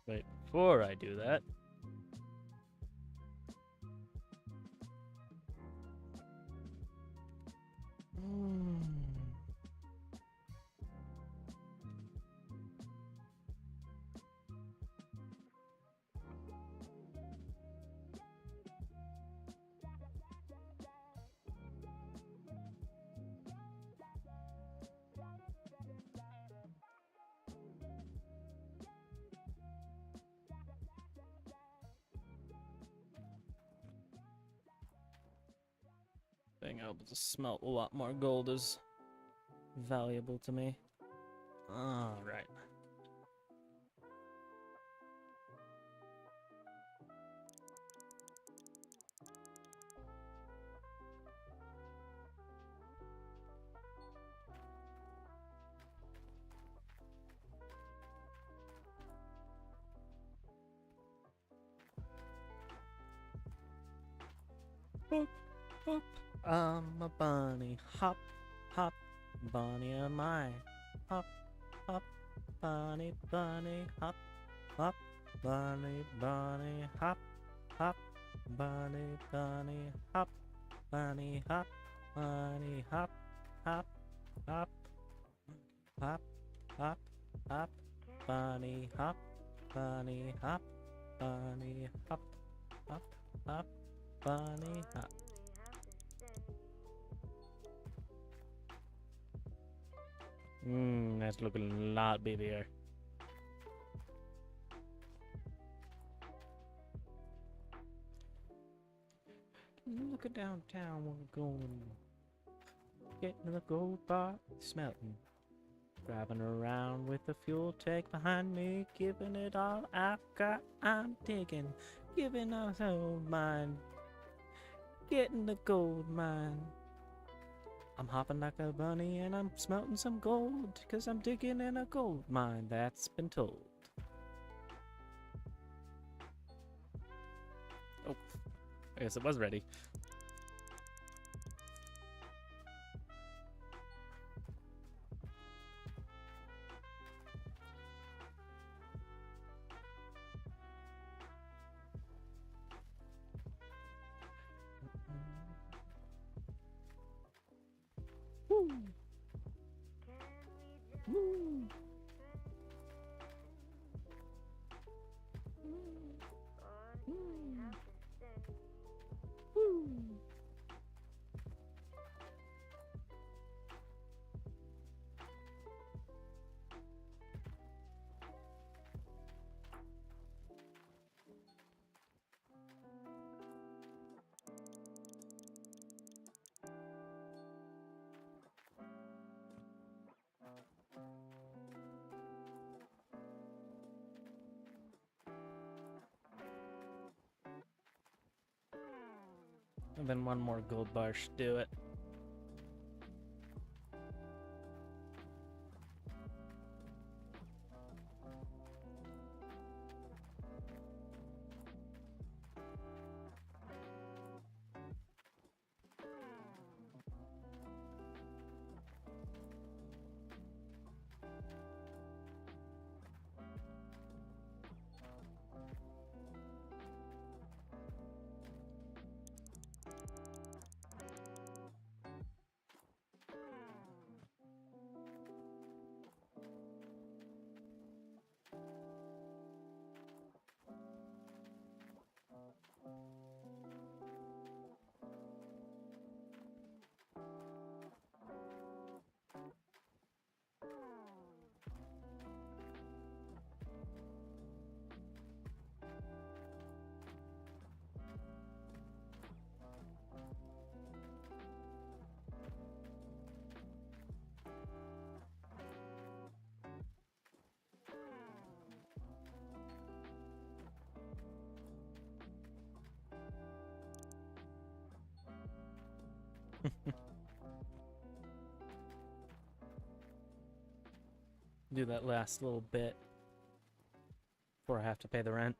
A: But before I do that, being able to smelt a lot more gold is valuable to me. Alright. Hop, hop, I'm a bunny. Hop, hop, bunny am I. Hop, hop, bunny, bunny. Hop, hop, bunny, bunny. Hop, hop, bunny, bunny. Hop, bunny, hop, bunny, hop, hop, hop, hop, hop, hop, bunny, hop, bunny, hop, bunny, hop, hop, hop. Bunny hop. That's looking a lot babier. Look at downtown, we're going. Getting the gold bar, smelting. Driving around with the fuel tank behind me, giving it all I've got. I'm digging, giving us all mine. Getting the gold mine. I'm hopping like a bunny and I'm smelting some gold, 'cause I'm digging in a gold mine, that's been told. Oh, I guess it was ready. Woo! Woo! Woo! And then one more gold bar should do it. Do that last little bit before I have to pay the rent.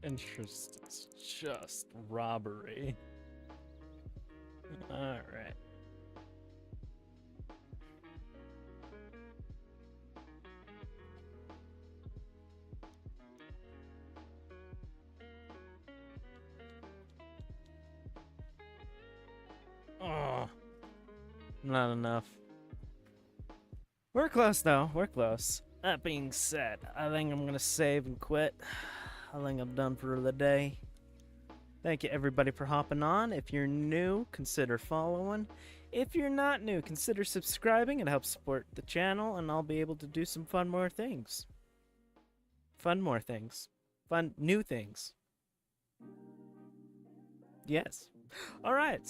A: Interest is just robbery. Alright. Oh, not enough. We're close though, we're close. That being said, I think I'm gonna save and quit. I think I'm done for the day. Thank you everybody for hopping on. If you're new, consider following. If you're not new, consider subscribing. It helps support the channel, and I'll be able to do some fun more things. Fun more things. Fun new things. Yes. Alright.